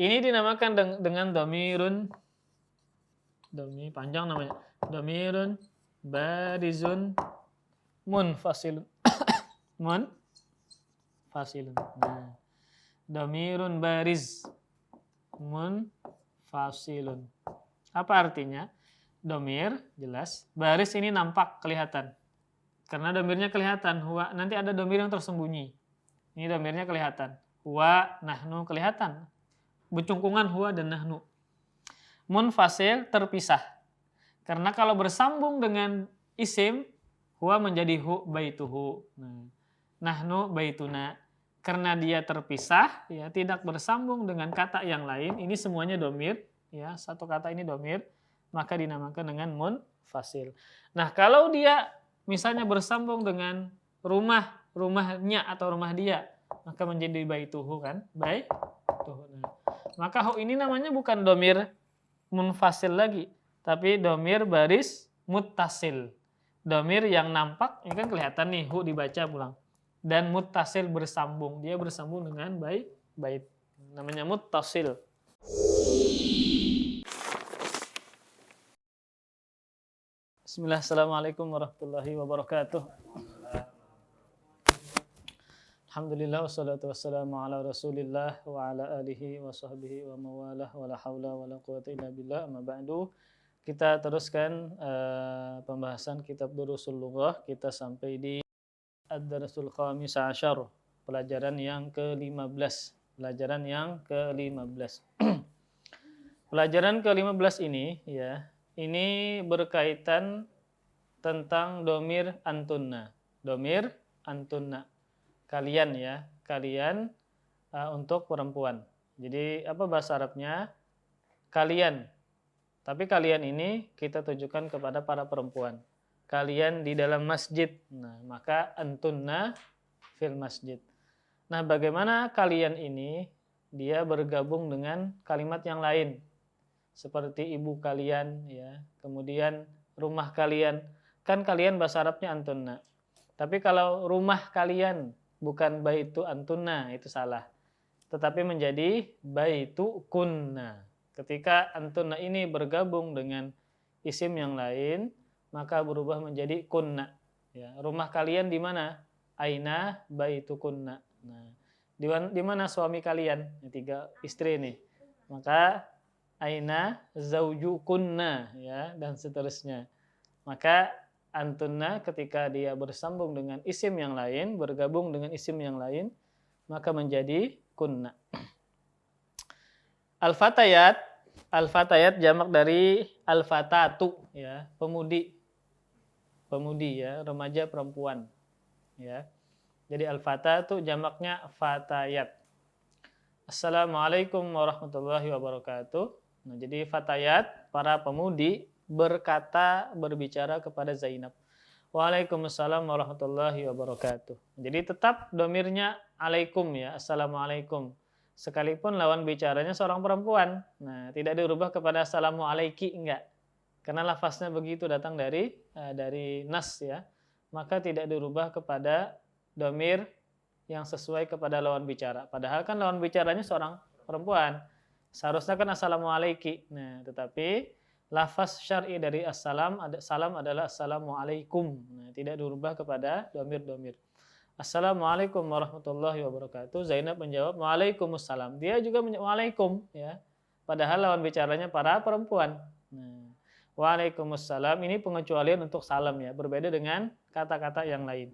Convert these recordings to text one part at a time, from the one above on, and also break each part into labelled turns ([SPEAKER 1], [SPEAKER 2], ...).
[SPEAKER 1] Ini dinamakan dengan dhamirun, panjang namanya. Dhamirun barizun munfasilun. Munfasilun. Nah, dhamirun bariz munfasilun. Apa artinya? Dhamir jelas, baris ini nampak, kelihatan. Karena dhamirnya kelihatan, huwa, nanti ada dhamir yang tersembunyi. Ini dhamirnya kelihatan. Huwa, nahnu kelihatan. Becungkungan huwa dan nahnu. Munfasil terpisah. Karena kalau bersambung dengan isim, huwa menjadi hu baituhu. Nahnu baituna. Karena dia terpisah, ya, tidak bersambung dengan kata yang lain, ini semuanya dhamir, ya, satu kata ini dhamir, maka dinamakan dengan munfasil. Nah, kalau dia misalnya bersambung dengan rumahnya atau rumah dia, maka menjadi baituhu kan? Baituhu. Nah, maka hu ini namanya bukan dhamir munfasil lagi, tapi dhamir baris muttasil. Dhamir yang nampak, ini kan kelihatan nih, hu dibaca pulang. Dan muttasil bersambung, dia bersambung dengan bait. Namanya muttasil. Bismillah, assalamualaikum warahmatullahi wabarakatuh. Alhamdulillah wassalatu wassalamu ala rasulillah wa ala alihi wa sahbihi wa mawalah wa la hawla wa la quwata illa billah, amma ba'du. Kita teruskan pembahasan kitab Durusul Lughah. Kita sampai di Ad-Darasul Khamis Asyar, pelajaran yang ke-15. Pelajaran yang ke-15. Pelajaran ke-15 ini, ya, ini berkaitan tentang domir antunna. Domir antunna. Kalian, ya, kalian untuk perempuan. Jadi apa bahasa Arabnya? Kalian. Tapi kalian ini kita tujukan kepada para perempuan. Kalian di dalam masjid. Nah, maka antunna fil masjid. Nah, bagaimana kalian ini dia bergabung dengan kalimat yang lain. Seperti ibu kalian, ya. Kemudian rumah kalian. Kan kalian bahasa Arabnya antunna. Tapi kalau rumah kalian bukan baitu antunna, itu salah. Tetapi menjadi baitu kunna. Ketika antunna ini bergabung dengan isim yang lain, maka berubah menjadi kunna. Ya, rumah kalian di mana? Aina baitu kunna. Nah, di mana suami kalian? Tiga istri nih. Maka aina zauju kunna, ya, dan seterusnya. Maka antunna ketika dia bersambung dengan isim yang lain, bergabung dengan isim yang lain, maka menjadi kunna. Al-fatayat, al-fatayat jamak dari al-fatatu, ya, pemudi, ya, remaja perempuan, ya. Jadi al-fatatu jamaknya fatayat. Assalamualaikum warahmatullahi wabarakatuh. Nah, jadi fatayat, para pemudi, berbicara kepada Zainab. Waalaikumsalam warahmatullahi wabarakatuh. Jadi tetap domirnya alaikum, ya, assalamualaikum. Sekalipun lawan bicaranya seorang perempuan. Nah, tidak dirubah kepada assalamu alaiki, enggak. Karena lafaznya begitu datang dari nas, ya. Maka tidak dirubah kepada domir yang sesuai kepada lawan bicara. Padahal kan lawan bicaranya seorang perempuan. Seharusnya kan assalamu alaiki. Nah, tetapi lafaz syar'i dari salam adalah assalamu alaikum. Nah, tidak dirubah kepada domir-domir. Assalamualaikum warahmatullahi wabarakatuh. Zainab menjawab waalaikumsalam. Dia juga menjawab waalaikum, ya. Padahal lawan bicaranya para perempuan. Nah, waalaikumsalam ini pengecualian untuk salam, ya, berbeda dengan kata-kata yang lain.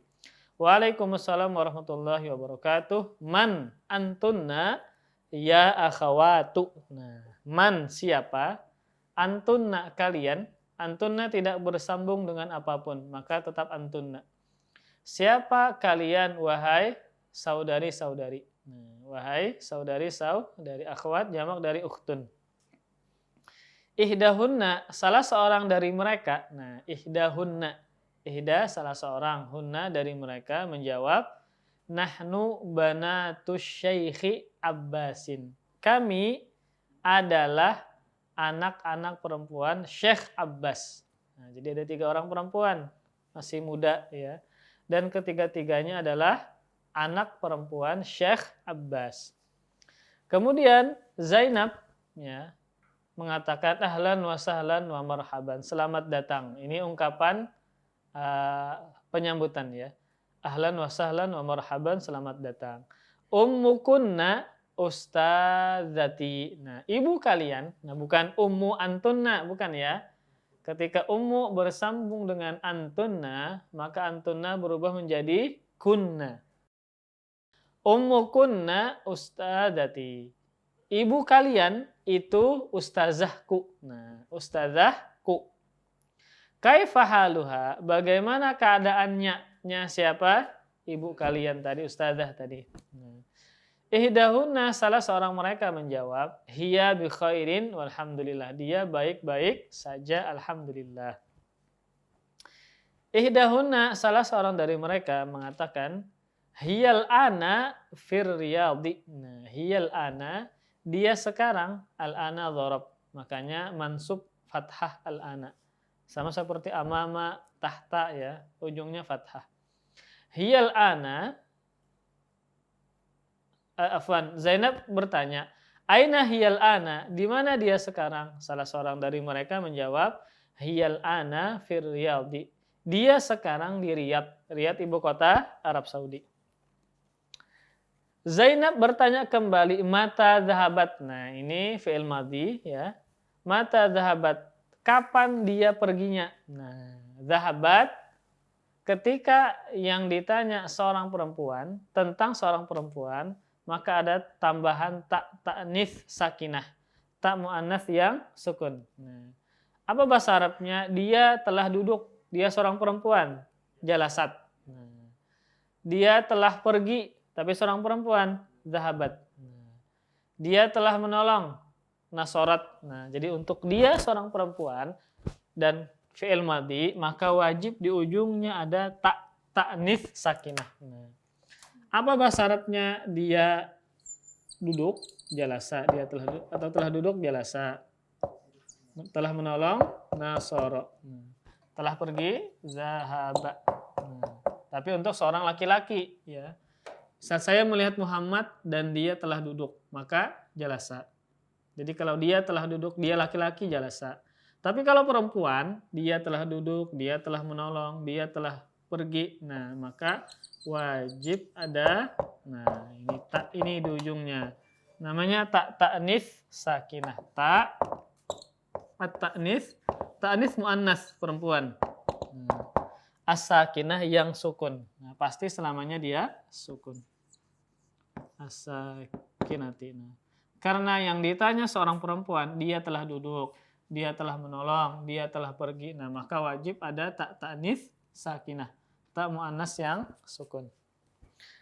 [SPEAKER 1] Waalaikumsalam warahmatullahi wabarakatuh. Man antunna ya akhawatu. Nah, man siapa? Antunna kalian. Antunna tidak bersambung dengan apapun, maka tetap antunna. Siapa kalian wahai saudari-saudari? Nah, wahai saudari-saudari, akhwat jamak dari ukhtun. Ihdahunna, salah seorang dari mereka. Nah, ihdahunna, ihda salah seorang, hunna dari mereka menjawab, nahnu banatus syaikhi Abbasin. Kami adalah anak-anak perempuan Syekh Abbas. Nah, jadi ada 3 orang perempuan, masih muda, ya. Dan ketiga-tiganya adalah anak perempuan Syekh Abbas. Kemudian Zainab ya mengatakan ahlan wa sahlan wa marhaban, selamat datang. Ini ungkapan penyambutan ya. Ahlan wa sahlan wa marhaban, selamat datang. Ummukunna ustadzati. Nah, ibu kalian, nah bukan ummu antunna, bukan ya. Ketika ummu bersambung dengan antunna, maka antunna berubah menjadi kunna. Ummukunna ustadzati. Ibu kalian itu ustazahku. Nah, ustazahku. Kaifa haluha? Bagaimana keadaannya? Siapa? Ibu kalian tadi, ustazah tadi. Nah. Ihdahunna, salah seorang mereka menjawab, hiya bi khairin walhamdulillah. Dia baik-baik saja, alhamdulillah. Ihdahunna, salah seorang dari mereka mengatakan, hiyal ana fir riyadi. Nah, hiyal ana, dia sekarang, al-ana dhorob. Makanya mansub fathah al-ana. Sama seperti amama, tahta ya, ujungnya fathah. Hiyal ana, Zainab bertanya, aina hiyal ana, di mana dia sekarang? Salah seorang dari mereka menjawab, hiyal ana fir riyadi. Dia sekarang di Riyadh. Riyadh ibu kota Arab Saudi. Zainab bertanya kembali, mata zahabat. Nah, ini fi'il madhi ya. Mata zahabat. Kapan dia perginya? Nah, zahabat ketika yang ditanya seorang perempuan tentang seorang perempuan, maka ada tambahan ta'nis sakinah. Tak mu'annas yang sukun. Nah, apa bahasa Arabnya? Dia telah duduk. Dia seorang perempuan. Jalasat. Nah, dia telah pergi. Tapi seorang perempuan, zahabat. Dia telah menolong, nasorat. Nah, jadi untuk dia seorang perempuan dan fi'il madhi, maka wajib di ujungnya ada ta'nis sakinah. Nah, apa bahasa Arabnya? Dia duduk, jalasa. Dia telah duduk, jalasa. Telah menolong, nasoro. Telah pergi, zahaba. Nah, tapi untuk seorang laki-laki, ya. Saat saya melihat Muhammad dan dia telah duduk, maka jalasa. Jadi kalau dia telah duduk, dia laki-laki, jalasa. Tapi kalau perempuan, dia telah duduk, dia telah menolong, dia telah pergi, nah maka wajib ada, nah ini di ujungnya. Namanya ta'nis sakinah. Ta'nis muannas, perempuan. Nah, as-sakinah yang sukun. Nah, pasti selamanya dia sukun. As-sakinati. Nah, karena yang ditanya seorang perempuan, dia telah duduk, dia telah menolong, dia telah pergi. Nah, maka wajib ada ta'nis sakinah. Tak muannas yang sukun.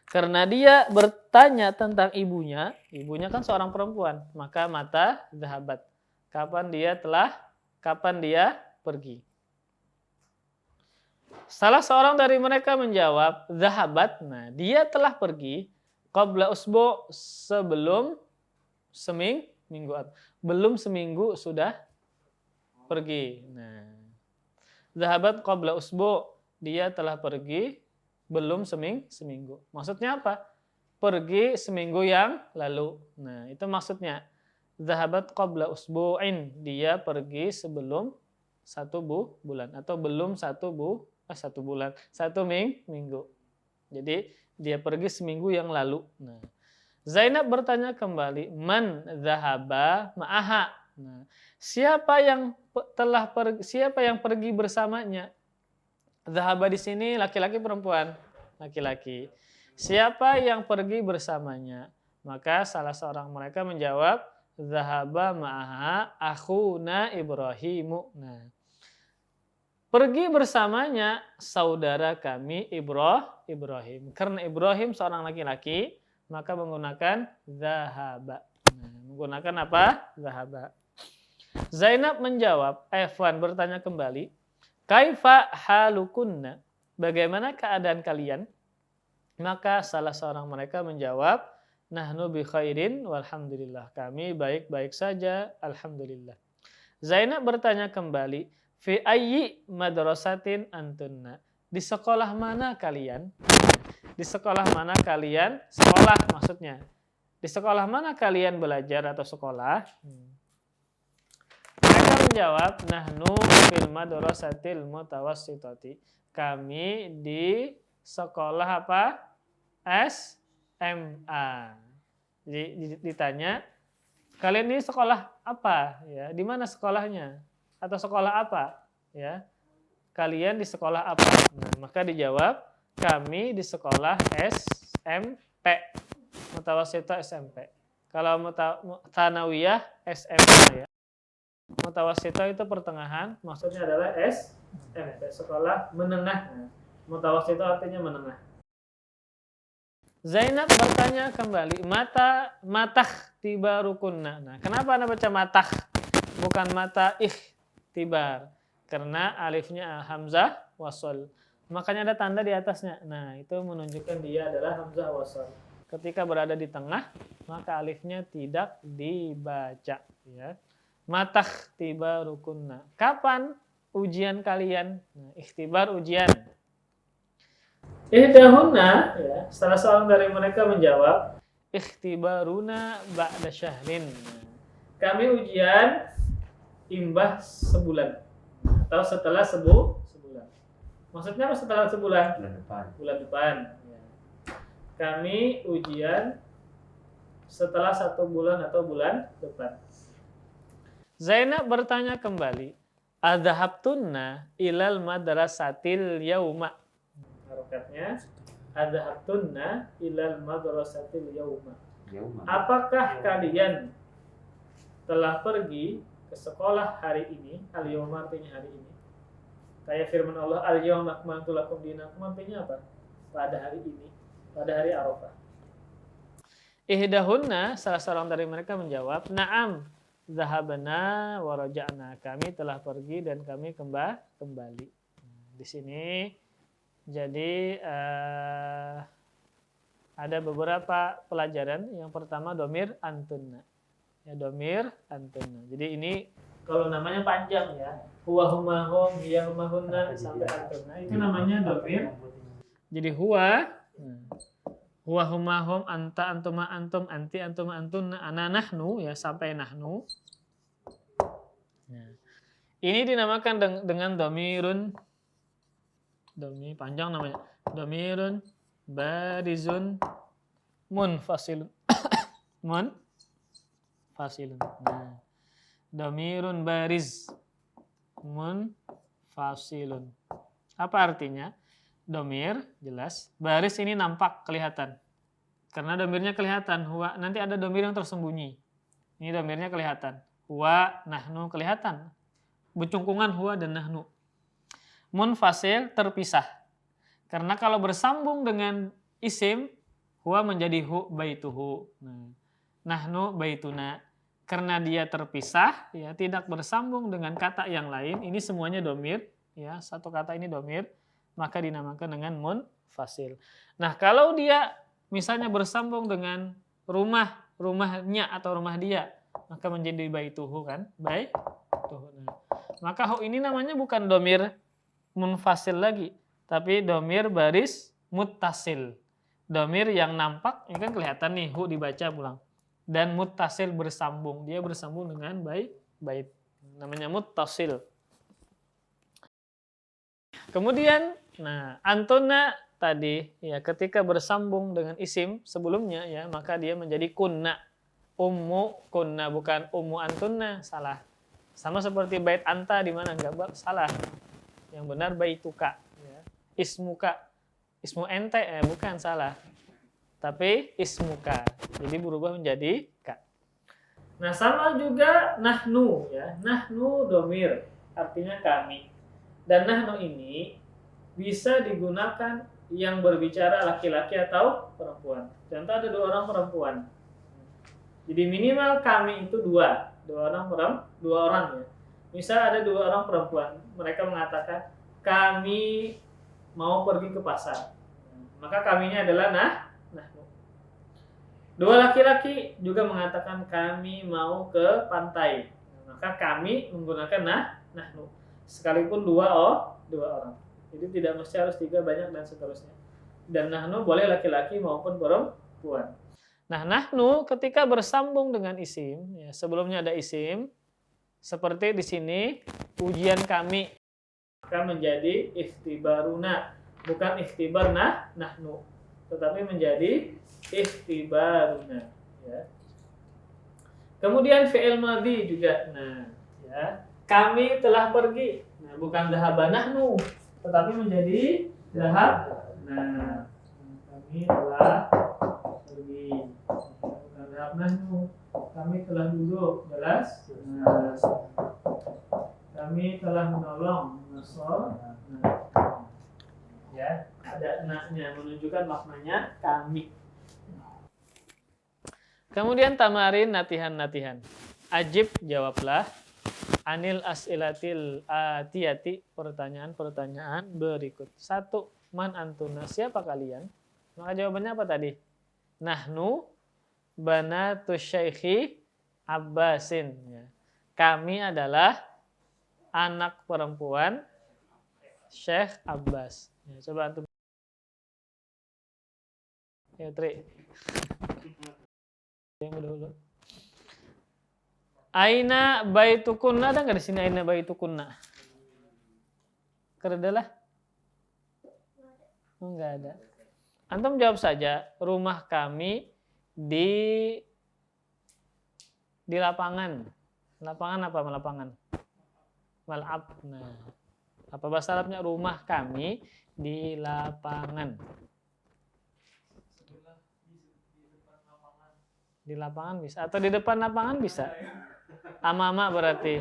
[SPEAKER 1] Karena dia bertanya tentang ibunya kan seorang perempuan, maka mata zahabat. Kapan dia pergi? Salah seorang dari mereka menjawab, zahabat. Nah, dia telah pergi qabla usbu, sebelum seminggu. Belum seminggu sudah pergi. Nah, zahabat qabla usbu, dia telah pergi belum seminggu. Maksudnya apa? Pergi seminggu yang lalu. Nah, itu maksudnya. Zahabat qabla usbu'in, dia pergi sebelum satu bulan atau belum satu bulan, minggu. Jadi dia pergi seminggu yang lalu. Nah, Zainab bertanya kembali, man zahaba ma'aha. Nah, siapa yang pergi bersamanya? Zahaba di sini laki-laki perempuan? Laki-laki. Siapa yang pergi bersamanya? Maka salah seorang mereka menjawab, zahaba ma'aha akhuna Ibrahimu. Nah, pergi bersamanya saudara kami Ibrahim. Karena Ibrahim seorang laki-laki, maka menggunakan zahaba. Nah, menggunakan apa? Zahaba. Zainab menjawab, Afwan bertanya kembali, kaifa halukunna? Bagaimana keadaan kalian? Maka salah seorang mereka menjawab, nahnu bi khairin walhamdulillah. Kami baik-baik saja, alhamdulillah. Zainab bertanya kembali, fi ayyi madrasatin antunna? Di sekolah mana kalian? Di sekolah mana kalian? Sekolah maksudnya. Di sekolah mana kalian belajar atau sekolah? Mereka menjawab, nahnu fil madrasatil mutawassitati. Kami di sekolah apa? SMA. Jadi ditanya, kalian ini sekolah apa? Ya, di mana sekolahnya? Atau sekolah apa? Ya, kalian di sekolah apa? Nah, maka dijawab, kami di sekolah SMP. Mutawassithah SMP. Kalau Tsanawiyah SMA ya. Mutawassithah itu pertengahan, maksudnya adalah SMP, sekolah menengah. Mutawassithah artinya menengah. Zainab bertanya kembali, matah tiba rukunna. Nah, kenapa Anda baca matah bukan mata tibar? Karena alifnya hamzah wasol. Makanya ada tanda di atasnya. Nah, itu menunjukkan dia adalah hamzah wasol. Ketika berada di tengah, maka alifnya tidak dibaca. Ya. Matah tiba rukunna. Kapan ujian kalian? Nah, ikhtibar ujian. Ihdahunna, ya, salah seorang dari mereka menjawab, ikhtibaruna ba'da syahrin. Nah, kami ujian imbah sebulan atau setelah sebulan. Maksudnya apa setelah sebulan? Bulan depan. Ya. Kami ujian setelah 1 bulan atau bulan depan. Zainab bertanya kembali, adzahabtunna ilal madrasatil yauma. Harokatnya, adzahabtunna ilal madrasatil yauma. Apakah kalian telah pergi ke sekolah hari ini? Al-yauma artinya hari ini. Kayak firman Allah, al-yauma akmaltu lakum dinakum, artinya apa? Pada hari ini, pada hari Arafah. Ihdahunna, salah seorang dari mereka menjawab, na'am, zahabna wa raja'na. Kami telah pergi dan kami kembali. Di sini jadi ada beberapa pelajaran. Yang pertama domir antunna. Ya, domir antunna. Jadi ini kalau namanya panjang ya. Huwa huma hum hiya huma hunna sampai antunna. Itu namanya domir. Jadi huwa huma hum anta antuma antum anti antuma antunna ana nahnu ya sampai nahnu. Nah, ini dinamakan dengan domirun. Domir panjang namanya. Domirun barizun munfasilun. Munfasilun. Nah, domirun bariz munfasilun. Apa artinya? Domir jelas. Baris ini nampak, kelihatan. Karena domirnya kelihatan. Huwa, nanti ada domir yang tersembunyi. Ini domirnya kelihatan. Huwa, nahnu kelihatan. Becungkungan huwa dan nahnu. Munfasil terpisah. Karena kalau bersambung dengan isim, huwa menjadi hu baituhu. Nah, nahnu baituna. Karena dia terpisah, ya tidak bersambung dengan kata yang lain. Ini semuanya domir, ya satu kata ini domir, maka dinamakan dengan munfasil. Nah, kalau dia misalnya bersambung dengan rumahnya atau rumah dia, maka menjadi baituhu kan, baituhu. Nah, maka hu ini namanya bukan domir munfasil lagi, tapi domir baris muttasil. Domir yang nampak, ini kan kelihatan nih, hu dibaca pulang. Dan muttasil bersambung, dia bersambung dengan bait. Namanya muttasil. Kemudian, nah, antuna tadi ya ketika bersambung dengan isim sebelumnya ya, maka dia menjadi kunna. Ummu kunna bukan ummu antunna, salah. Sama seperti bait anta di mana enggak salah. Yang benar baituka ya. Ismuka. Ismu ente bukan salah. Tapi ismuka. Jadi berubah menjadi ka. Nah, sama juga nahnu ya. Nahnu domir artinya kami. Dan nahnu ini bisa digunakan yang berbicara laki-laki atau perempuan. Contoh ada 2 orang perempuan. Jadi minimal kami itu 2 orang ya. Misal ada 2 orang perempuan, mereka mengatakan kami mau pergi ke pasar. Maka kaminya adalah nahnu. 2 laki-laki juga mengatakan kami mau ke pantai. Maka kami menggunakan nahnu. Sekalipun 2 orang. Jadi tidak mesti harus 3, banyak dan seterusnya. Dan nahnu boleh laki-laki maupun perempuan. Nah, nahnu ketika bersambung dengan isim, ya, sebelumnya ada isim, seperti di sini ujian kami akan menjadi ikhtibaruna, bukan ikhtibar nahnu, tetapi menjadi ikhtibaruna. Ya. Kemudian fi'il madhi juga, nah, ya, kami telah pergi, nah, bukan dhahaba nahnu, tetapi menjadi dhahab. Nah, kami telah pergi. Nahnu, kami telah duduk, jelas. Nah, kami telah menolong, nasol. Nah, ya, ada naknya menunjukkan maknanya kami. Kemudian tamarin natihan. Ajib, jawablah. Anil as'ilatil atiyati, pertanyaan berikut. 1. Man antuna, siapa kalian? Maka jawabannya apa tadi? Nahnu banatus syaikhi Abbasin. Ya. Kami adalah anak perempuan Syekh Abbas. Ya, coba antum. Ya, Tri. Yang dulu. Aina baitukunna, ada nggak di sini aina baitukunna? Keradalah? Enggak ada. Antum jawab saja, rumah kami di lapangan. Lapangan apa lapangan? Mal'ab. Nah, apa bahasa Arabnya? Rumah kami di lapangan. Di lapangan bisa atau di depan lapangan bisa. Amama berarti.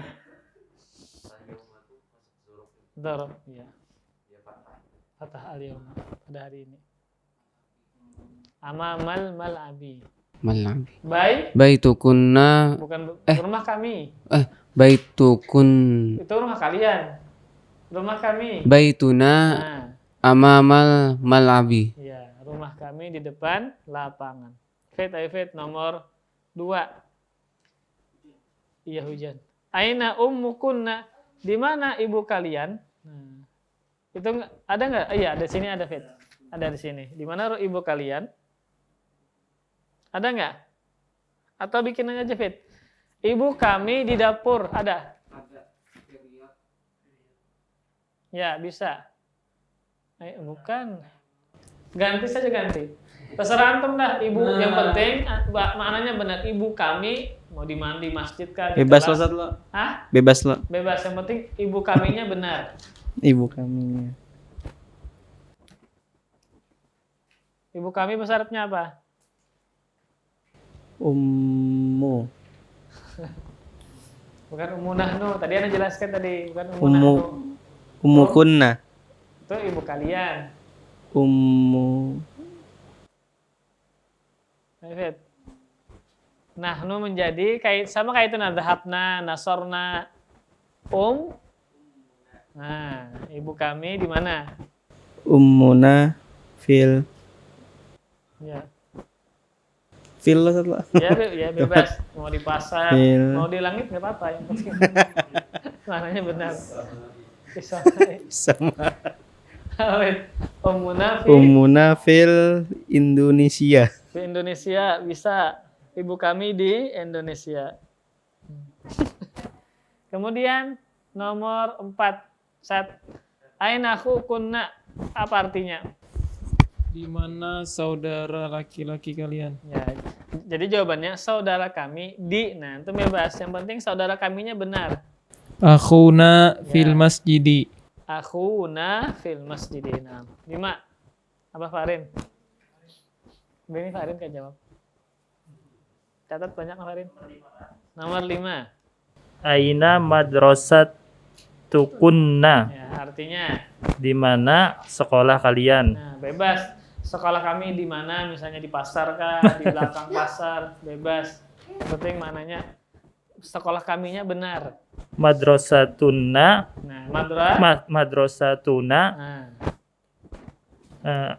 [SPEAKER 1] Dzarab, ya. Fatah al-yawma pada hari ini. Amamal mal'abi.
[SPEAKER 2] Mal'abi.
[SPEAKER 1] Baitukunna. Bukan rumah kami.
[SPEAKER 2] Baitukun.
[SPEAKER 1] Itu rumah kalian. Rumah kami.
[SPEAKER 2] Baituna amamal mal'abi.
[SPEAKER 1] Ya, rumah kami di depan lapangan. Fit nomor 2. Iya, hujan. Aina ummukunna, di mana ibu kalian? Nah, itu ada nggak? Iya, ada sini ada Fit. Ada di sini. Di mana ibu kalian? Ada nggak? Atau bikin aja Fit. Ibu kami di dapur, ada? Ya, bisa. Bukan. Ganti saja ganti. Terserah antum dah, ibu. Yang penting maknanya benar. Ibu kami mau di mana, di masjid kah?
[SPEAKER 2] Bebas lo, Sat, lo.
[SPEAKER 1] Hah?
[SPEAKER 2] Bebas lo.
[SPEAKER 1] Bebas, yang penting ibu kaminya benar.
[SPEAKER 2] Ibu kami.
[SPEAKER 1] Ibu kami bahasa Arabnya apa?
[SPEAKER 2] Ummu.
[SPEAKER 1] Bukan ummu nahnu. Tadi Anda jelaskan tadi, bukan ummu nahnu.
[SPEAKER 2] Ummukunna.
[SPEAKER 1] Itu ibu kalian.
[SPEAKER 2] Ummu.
[SPEAKER 1] Nahnu menjadi sama kayak itu nadhabna, nasorna, Nah, ibu kami di mana?
[SPEAKER 2] Ummuna fil.
[SPEAKER 1] Ya.
[SPEAKER 2] Fil lo, Sat, lo.
[SPEAKER 1] Ya bebas. Mau di pasar, mau di langit nggak apa-apa, yang penting maknanya benar.
[SPEAKER 2] Sama.
[SPEAKER 1] Ummuna
[SPEAKER 2] fil Indonesia.
[SPEAKER 1] Di Indonesia bisa. Ibu kami di Indonesia. Kemudian nomor 4. Aina kunna, apa artinya?
[SPEAKER 3] Di mana saudara laki-laki kalian?
[SPEAKER 1] Ya, jadi jawabannya saudara kami di. Nah, itu bebas. Yang penting saudara kaminya benar.
[SPEAKER 3] Akhuna fil masjidi.
[SPEAKER 1] Akhuna fil masjidi. Nah, 5. Apa Farin? Ini Farin kan jawab. Catat banyak Farin. Nomor 5.
[SPEAKER 4] Aina madrasatukunna.
[SPEAKER 1] Ya, artinya
[SPEAKER 4] di mana sekolah kalian?
[SPEAKER 1] Nah, bebas. Sekolah kami di mana? Misalnya di pasar kah, di belakang pasar, bebas. Yang penting maknanya sekolah kaminya benar.
[SPEAKER 4] Madrasatuna.
[SPEAKER 1] Nah,
[SPEAKER 4] madrasatuna.
[SPEAKER 1] Nah.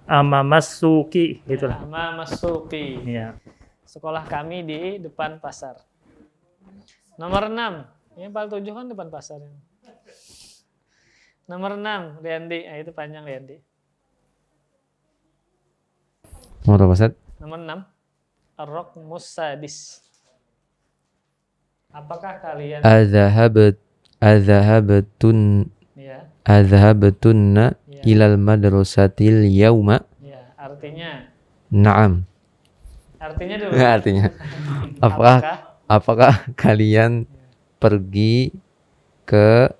[SPEAKER 4] Amamasuki itulah.
[SPEAKER 1] Amamasuki.
[SPEAKER 4] Ya.
[SPEAKER 1] Sekolah kami di depan pasar. Nomor 6. Ini paling 7 kan depan pasar. Nomor 6, Riandi. Nah, itu panjang Riandi.
[SPEAKER 5] Nomor berapa, Ustaz?
[SPEAKER 1] Nomor 6. Ar-raqmus sadis. Apakah kalian
[SPEAKER 5] Adzahabtun
[SPEAKER 1] ya,
[SPEAKER 5] adzahabtunna
[SPEAKER 1] ya,
[SPEAKER 5] ilal madrasatil yauma?
[SPEAKER 1] ya, artinya
[SPEAKER 5] Naam.
[SPEAKER 1] dulu.
[SPEAKER 5] Artinya apakah kalian pergi ke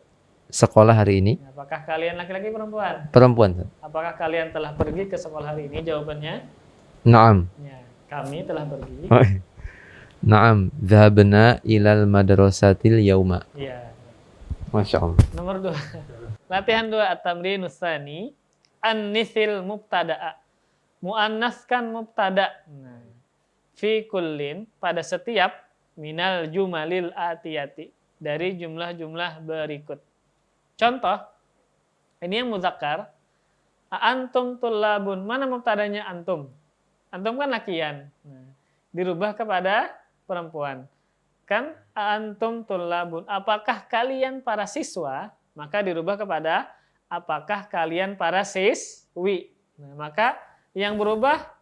[SPEAKER 5] sekolah hari ini?
[SPEAKER 1] Apakah kalian laki-laki perempuan?
[SPEAKER 5] Perempuan. Ustaz.
[SPEAKER 1] Apakah kalian telah pergi ke sekolah hari ini? Jawabannya
[SPEAKER 5] Naam.
[SPEAKER 1] ya, kami telah pergi.
[SPEAKER 5] Naam, dhahabna ilal madrasatil yauma.
[SPEAKER 1] Ya.
[SPEAKER 5] Masya Allah.
[SPEAKER 1] Nomor 2. Latihan 2 at-tamrinus tsani an-nisil mubtada'a. Muannaskan mubtada'. Nah, fi kullin pada setiap minal jumalil atiyati dari jumlah-jumlah berikut. Contoh, ini yang muzakkar. Antum tullabun. Mana mubtadanya antum? Antum kan lakian. Nah, dirubah kepada perempuan. Kan antum tullabun. Apakah kalian para siswa? Maka dirubah kepada apakah kalian para siswi. Nah, maka yang berubah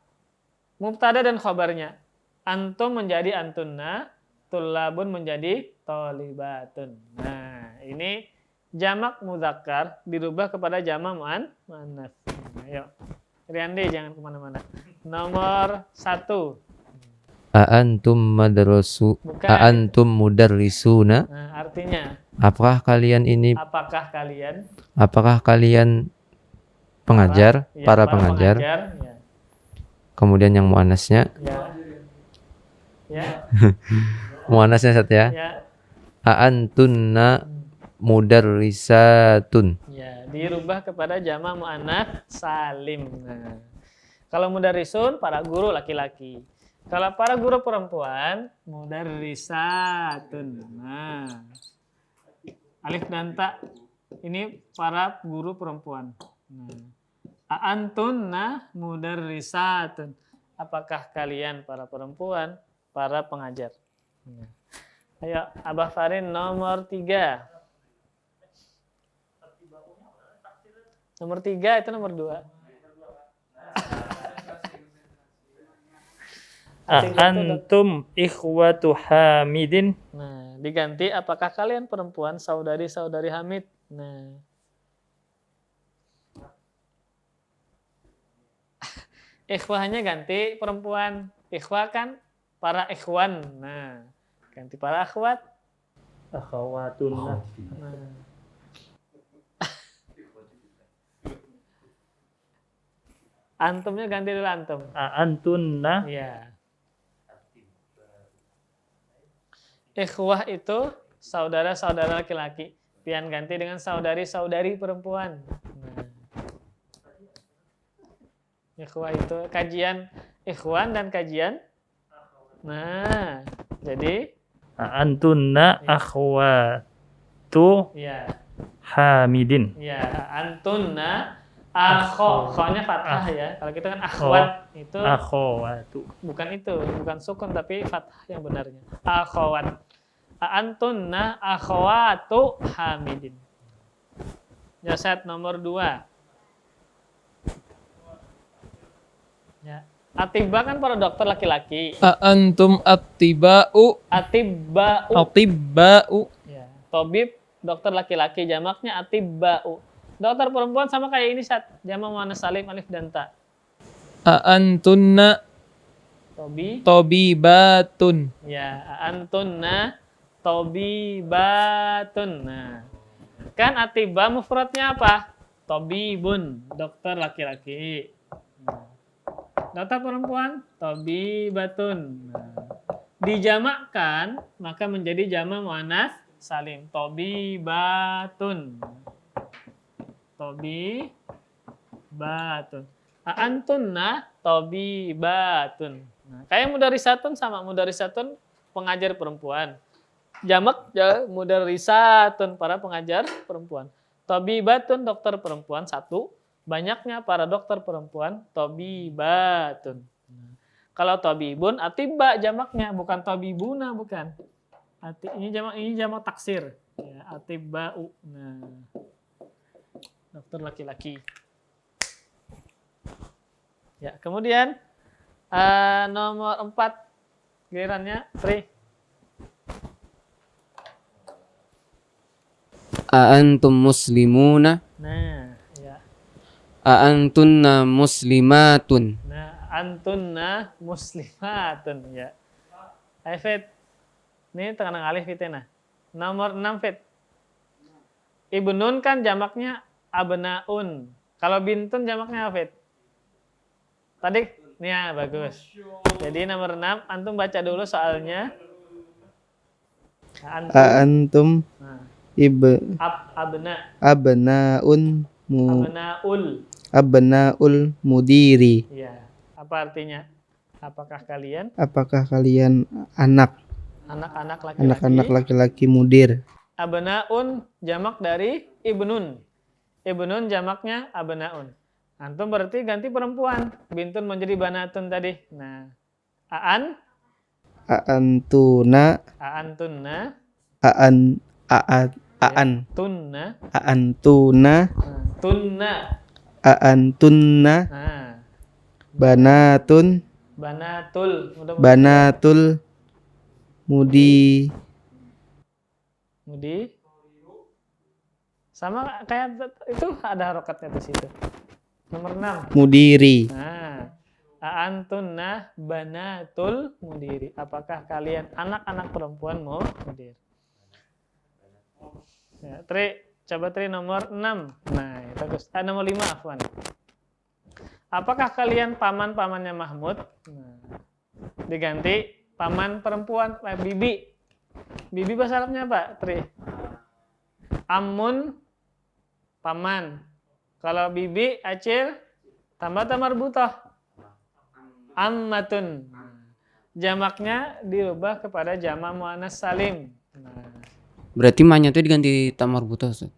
[SPEAKER 1] mubtada dan khabarnya. Antum menjadi antunna, tullabun menjadi tolibatun. Nah, ini jamak muzakkar dirubah kepada jamak muannas. Ayo, Riandi jangan kemana-mana. Nomor 1.
[SPEAKER 5] Aantum
[SPEAKER 1] Bukan.
[SPEAKER 5] Aantum mudarrisuna?
[SPEAKER 1] Nah, artinya
[SPEAKER 5] Apakah kalian ini
[SPEAKER 1] apakah kalian
[SPEAKER 5] pengajar, para pengajar?
[SPEAKER 1] Ya.
[SPEAKER 5] Kemudian yang muannasnya,
[SPEAKER 1] Ya.
[SPEAKER 5] muannasnya Ustaz ya.
[SPEAKER 1] Ya.
[SPEAKER 5] Aantunna mudarrisatun.
[SPEAKER 1] Ya, dirubah kepada jamak muannats salim. Nah, kalau mudarrisun para guru laki-laki. Kalau para guru perempuan mudarrisatun. Nah, alif dan ta ini para guru perempuan. Nah, antunna mudarrisatun. Apakah kalian para perempuan, para pengajar? Nah. Ayo, Abah Farin nomor 3. Nomor 3 itu nomor 2.
[SPEAKER 4] Antum ikhwatu Hamidin.
[SPEAKER 1] Nah, diganti apakah kalian perempuan saudari-saudari Hamid? Nah. Ikhwahnya ganti perempuan. Ikhwah kan para ikhwan. Nah, ganti para akhwat.
[SPEAKER 4] Akhawatuna.
[SPEAKER 1] Nah. Antumnya ganti dulu antum.
[SPEAKER 4] Antunna.
[SPEAKER 1] Iya. Ikhwah itu saudara-saudara laki-laki. Pian ganti dengan saudari-saudari perempuan. Nah. Ikhwah itu kajian ikhwan dan kajian. Nah, jadi
[SPEAKER 4] Antunna akhwatu
[SPEAKER 1] ya.
[SPEAKER 4] Hamidin.
[SPEAKER 1] Ya, antunna khonya fathah ya. Kalau kita kan akhwat itu
[SPEAKER 4] Akhwatu.
[SPEAKER 1] bukan sukun tapi fathah yang benarnya. Akhwat. Antunna akhwatu Hamidin. Jasad nomor 2. Ya. Atiba kan para dokter laki-laki.
[SPEAKER 3] Antum attiba'u.
[SPEAKER 1] Atibba'u. Ya. Tobib dokter laki-laki, jamaknya atibba'u. Dokter perempuan sama kayak ini jamak muannats salim alif dan ta.
[SPEAKER 3] Antunna tobibatun.
[SPEAKER 1] Ya, antunna tobibatun. Nah, kan atiba mufradnya apa? Tobibun, dokter laki-laki. Nah, dokter perempuan tobibatun. Nah, dijamakkan maka menjadi jamak muannats salim tobibatun. Tobibatun. Antunna tobibatun. Nah, kayak mudarisatun sama mudarisatun pengajar perempuan. Jamak ya, mudarisatun para pengajar perempuan. Tobibatun dokter perempuan satu. Banyaknya para dokter perempuan tobibatun. Nah, kalau tobibun atibba jamaknya bukan tobibuna bukan. Ini jamak taksir. Ya, atibba'u. Nah, dokter laki-laki. Ya, kemudian Nomor 4 gilirannya Tri.
[SPEAKER 6] A'antum muslimuna?
[SPEAKER 1] Nah, ya.
[SPEAKER 6] A'antunna muslimatun?
[SPEAKER 1] Nah, antunna muslimatun ya. Ayo Fit. Ini tengah alif fitena. Nomor 6 Fit. Ibnun kan jamaknya abnaun. Kalau bintun jamaknya apa, Fit? Tadi nih ya, bagus. Jadi nomor 6 antum baca dulu soalnya. Antum.
[SPEAKER 2] Antum
[SPEAKER 1] Nah,
[SPEAKER 2] abnaun
[SPEAKER 1] abnaul.
[SPEAKER 2] abnaul mudiri.
[SPEAKER 1] Iya. Apa artinya? Apakah kalian
[SPEAKER 2] anak-anak laki-laki mudir?
[SPEAKER 1] Abnaun jamak dari ibnun. Ibnun jamaknya abnaun. Antum berarti ganti perempuan. Bintun menjadi banatun tadi. Nah,
[SPEAKER 2] Aantunna
[SPEAKER 1] aantunna,
[SPEAKER 2] aantunna
[SPEAKER 1] tunna.
[SPEAKER 2] aantunna
[SPEAKER 1] Nah,
[SPEAKER 2] banatul mudi
[SPEAKER 1] sama kayak itu ada harokatnya di situ. Nomor 6.
[SPEAKER 2] mudiri.
[SPEAKER 1] Nah, antunna banatul mudiri. Apakah kalian anak-anak perempuan mudir? Ya, coba nomor 6. Nah, bagus. Nomor 5 afwan. Apakah kalian paman-pamannya Mahmud? Nah, diganti paman perempuan, bibi. Bibi bahasa Arabnya apa, Tri? Amun paman. Kalau bibi acil tambah marbutah. Ammatun. Jamaknya dirubah kepada jamak muannas salim. Nah,
[SPEAKER 6] Berarti ma-nya itu diganti ta marbutah, Ustaz.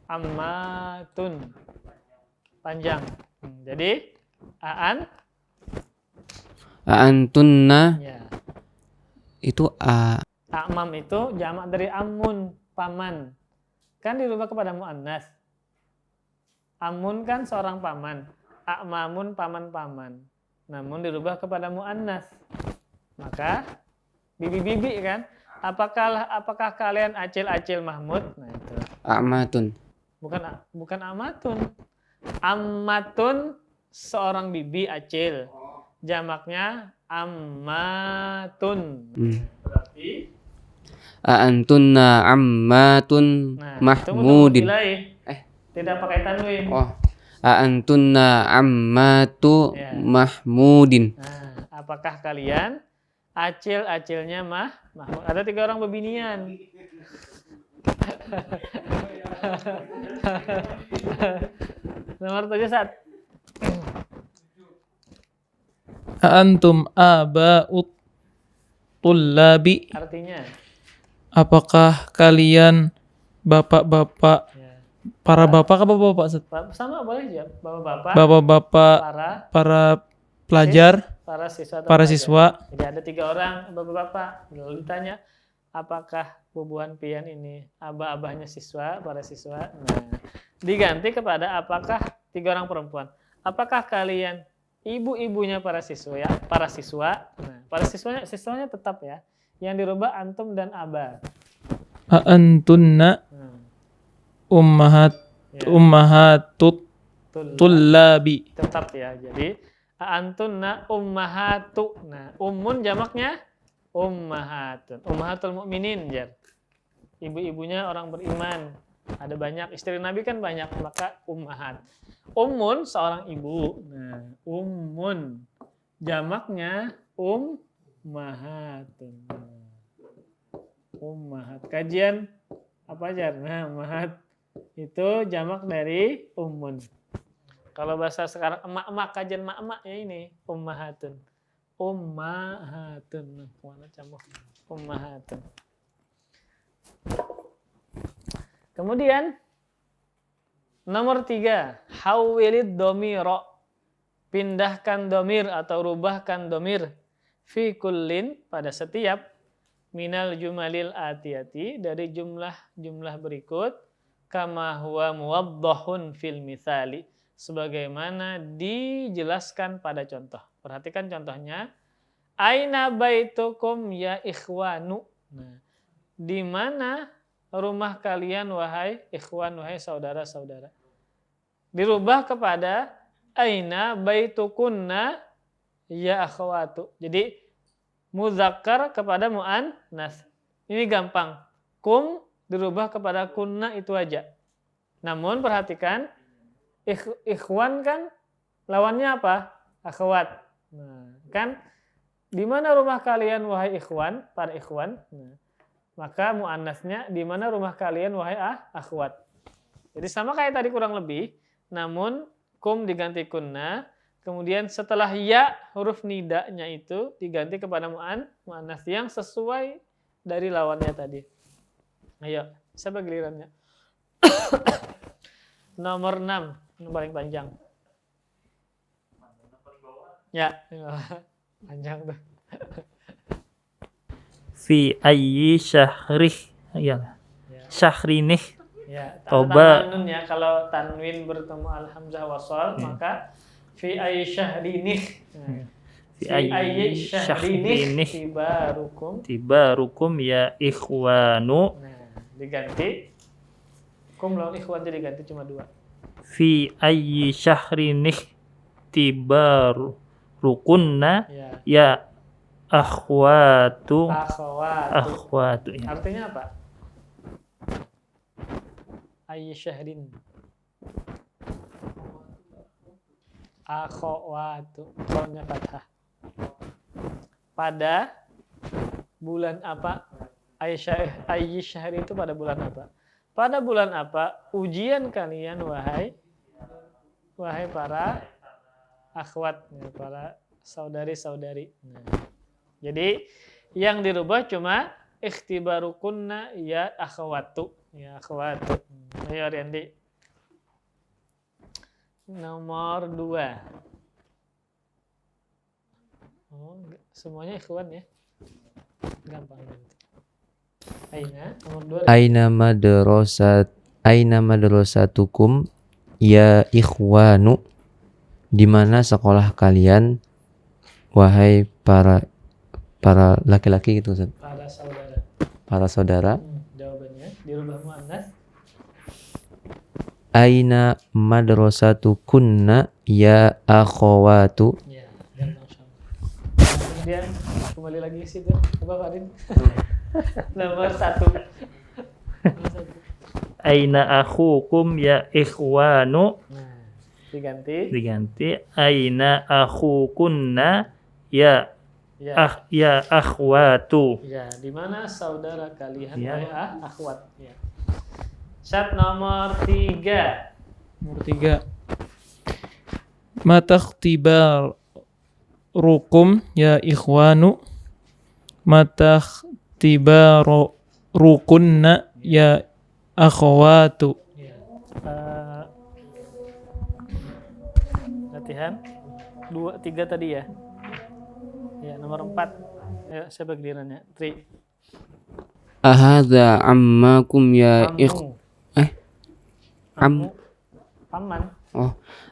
[SPEAKER 1] ammatun. Panjang. Jadi
[SPEAKER 6] A'antunna
[SPEAKER 1] ya.
[SPEAKER 6] itu
[SPEAKER 1] Amam itu jamak dari amun, paman. Kan dirubah kepada muannas. Amun kan seorang paman. A'mamun paman-paman. Namun dirubah kepada muannas. Maka bibi-bibi kan? Apakah kalian acil-acil Mahmud? Nah itu.
[SPEAKER 6] a'matun.
[SPEAKER 1] Bukan amatun. Ammatun seorang bibi acil. Jamaknya ammatun. Berarti
[SPEAKER 6] A'antunna ammatun mahmudin.
[SPEAKER 1] Tidak pakai tanwin.
[SPEAKER 6] Oh. A'antunna ammatu
[SPEAKER 1] Ya.
[SPEAKER 6] mahmudin.
[SPEAKER 1] Nah, apakah kalian acil-acilnya Mahmud? Ada 3 orang bebinian. Nomor 7 saat.
[SPEAKER 3] Antum aba'ut tullabi?
[SPEAKER 1] Artinya
[SPEAKER 3] Apakah kalian bapak-bapak,
[SPEAKER 1] ya.
[SPEAKER 3] para bapak apa bapak? Ustaz?
[SPEAKER 1] Sama boleh ya, bapak-bapak,
[SPEAKER 3] Bapak-bapak para pelajar,
[SPEAKER 1] para siswa.
[SPEAKER 3] para siswa.
[SPEAKER 1] Jadi ada 3 orang bapak-bapak. Lalu ditanya, apakah bubuhan pian ini abah-abahnya siswa, para siswa? Nah, diganti kepada apakah 3 orang perempuan. Apakah kalian ibu-ibunya para siswa ya? Para siswa. Nah, para siswanya tetap ya. Yang dirubah antum dan aba.
[SPEAKER 3] Antunna
[SPEAKER 1] Ya.
[SPEAKER 3] ummahatut tullabi.
[SPEAKER 1] Tetap ya. Jadi antunna ummahatu. Nah, ummun jamaknya ummahatun. Ummahatul mukminin jar. Ibu-ibunya orang beriman. Ada banyak, istri Nabi kan banyak, maka ummahat. Ummun seorang ibu. Nah, ummun jamaknya ummahatun. Ummahat. Kajian apa jar? Nah, ummahat itu jamak dari ummun. Kalau bahasa sekarang emak-emak, kajian emak-emak ya ini ummahatun. Ummahatun. Mana cambuk? Ummahatun. Kemudian nomor 3, hawwilid domiro. Pindahkan domir atau rubahkan domir fi kullin pada setiap minal jumalil atiyati dari jumlah berikut kama huwa muwaddahun fil mithali sebagaimana dijelaskan pada contoh. perhatikan contohnya. Aina baitukum ya ikhwanu. Nah, di mana rumah kalian wahai ikhwan, wahai saudara-saudara. Dirubah kepada aina baitukunna ya akhwatu. Jadi muzakkar kepada muannas. Ini gampang. Kum dirubah kepada kunna itu aja. Namun perhatikan ikhwan kan lawannya apa? Akhwat. Nah, kan di mana rumah kalian wahai ikhwan, para ikhwan? Nah, maka muannasnya di mana rumah kalian wahai akhwat. Jadi sama kayak tadi kurang lebih, namun kum diganti kunna, kemudian setelah ya huruf nidanya itu diganti kepada muannas yang sesuai dari lawannya tadi. Ayo, siapa gilirannya? Nomor 6, yang paling panjang. Ya, panjang tuh.
[SPEAKER 4] Fi ayyi syahrih. Ya. Syahrinih.
[SPEAKER 1] Ya,
[SPEAKER 4] Toba.
[SPEAKER 1] tanwin ya, kalau tanwin bertemu alhamzah wasol maka fi ayyi syahrinih.
[SPEAKER 4] Fi
[SPEAKER 1] Fi ayyi syahrinih
[SPEAKER 4] syahrinih.
[SPEAKER 1] tibarukum.
[SPEAKER 4] Ya ikhwanu.
[SPEAKER 1] Nah, diganti kum lawan ikhwan jadi ganti cuma 2.
[SPEAKER 4] Fi ayyi syahrinih tibarukunna.
[SPEAKER 1] Ya.
[SPEAKER 4] Ya akhwatu.
[SPEAKER 1] Akhwatu.
[SPEAKER 4] Ya.
[SPEAKER 1] Artinya apa? Ayyi syahrin. Akhwatu. Qawnya fathah. Pada bulan apa? Ayyi syahri itu pada bulan apa? Pada bulan apa ujian kalian wahai para akhwat, para saudari-saudari. Nah, jadi yang dirubah cuma ikhtibarukunna ya akhwatu. Ya akhwatu. Ayo Riyandi. Nomor 2. Oh, semuanya ikhwan ya. Gampang nanti. Aina, nomor 2.
[SPEAKER 5] Aina madrasatukum ya ikhwanu. Di mana sekolah kalian wahai para laki-laki gitu Ustaz. Para saudara.
[SPEAKER 1] Jawabannya dirubah muannas.
[SPEAKER 5] Aina madrasatukunna ya akhwatu.
[SPEAKER 1] Ya, gampang sama. Kemudian kembali lagi ke situ. Apa Farin? Nomor 1.
[SPEAKER 4] Aina akhukum ya ikhwanu.
[SPEAKER 1] Nah, diganti.
[SPEAKER 4] Aina akhukunna ya
[SPEAKER 1] Ya.
[SPEAKER 4] ya akhwatu.
[SPEAKER 1] Ya, di mana saudara kalian
[SPEAKER 4] Ya.
[SPEAKER 1] wahai akhwat. Ya. Syarat nomor 3.
[SPEAKER 3] Nomor 3. Matakhtibarukum ya ikhwanu. Matakhtibarukunna ya akhwatu.
[SPEAKER 1] Ya. Latihan 2 3 tadi ya. Ya, nomor 4. Ayo, siapa gilirannya? Tri.
[SPEAKER 6] Ahadza ammakum ya
[SPEAKER 1] Ammu. Paman.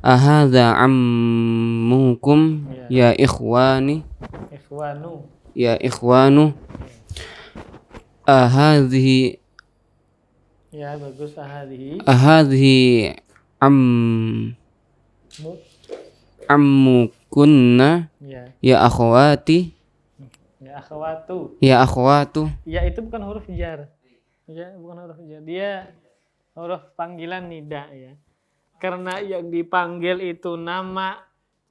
[SPEAKER 6] ahadza ammukum ya ikhwani.
[SPEAKER 1] Ikhwanu.
[SPEAKER 6] Ya ikhwanu. Ahadhihi
[SPEAKER 1] Ya, bagus.
[SPEAKER 6] ahadhihi
[SPEAKER 1] Mu.
[SPEAKER 6] ammukunna
[SPEAKER 1] Ya.
[SPEAKER 6] ya akhwati.
[SPEAKER 1] Ya, akhwatu.
[SPEAKER 6] Ya akhwatu.
[SPEAKER 1] Ya, itu bukan huruf jar. Ya, bukan huruf jar. Dia huruf panggilan nida ya. Karena yang dipanggil itu nama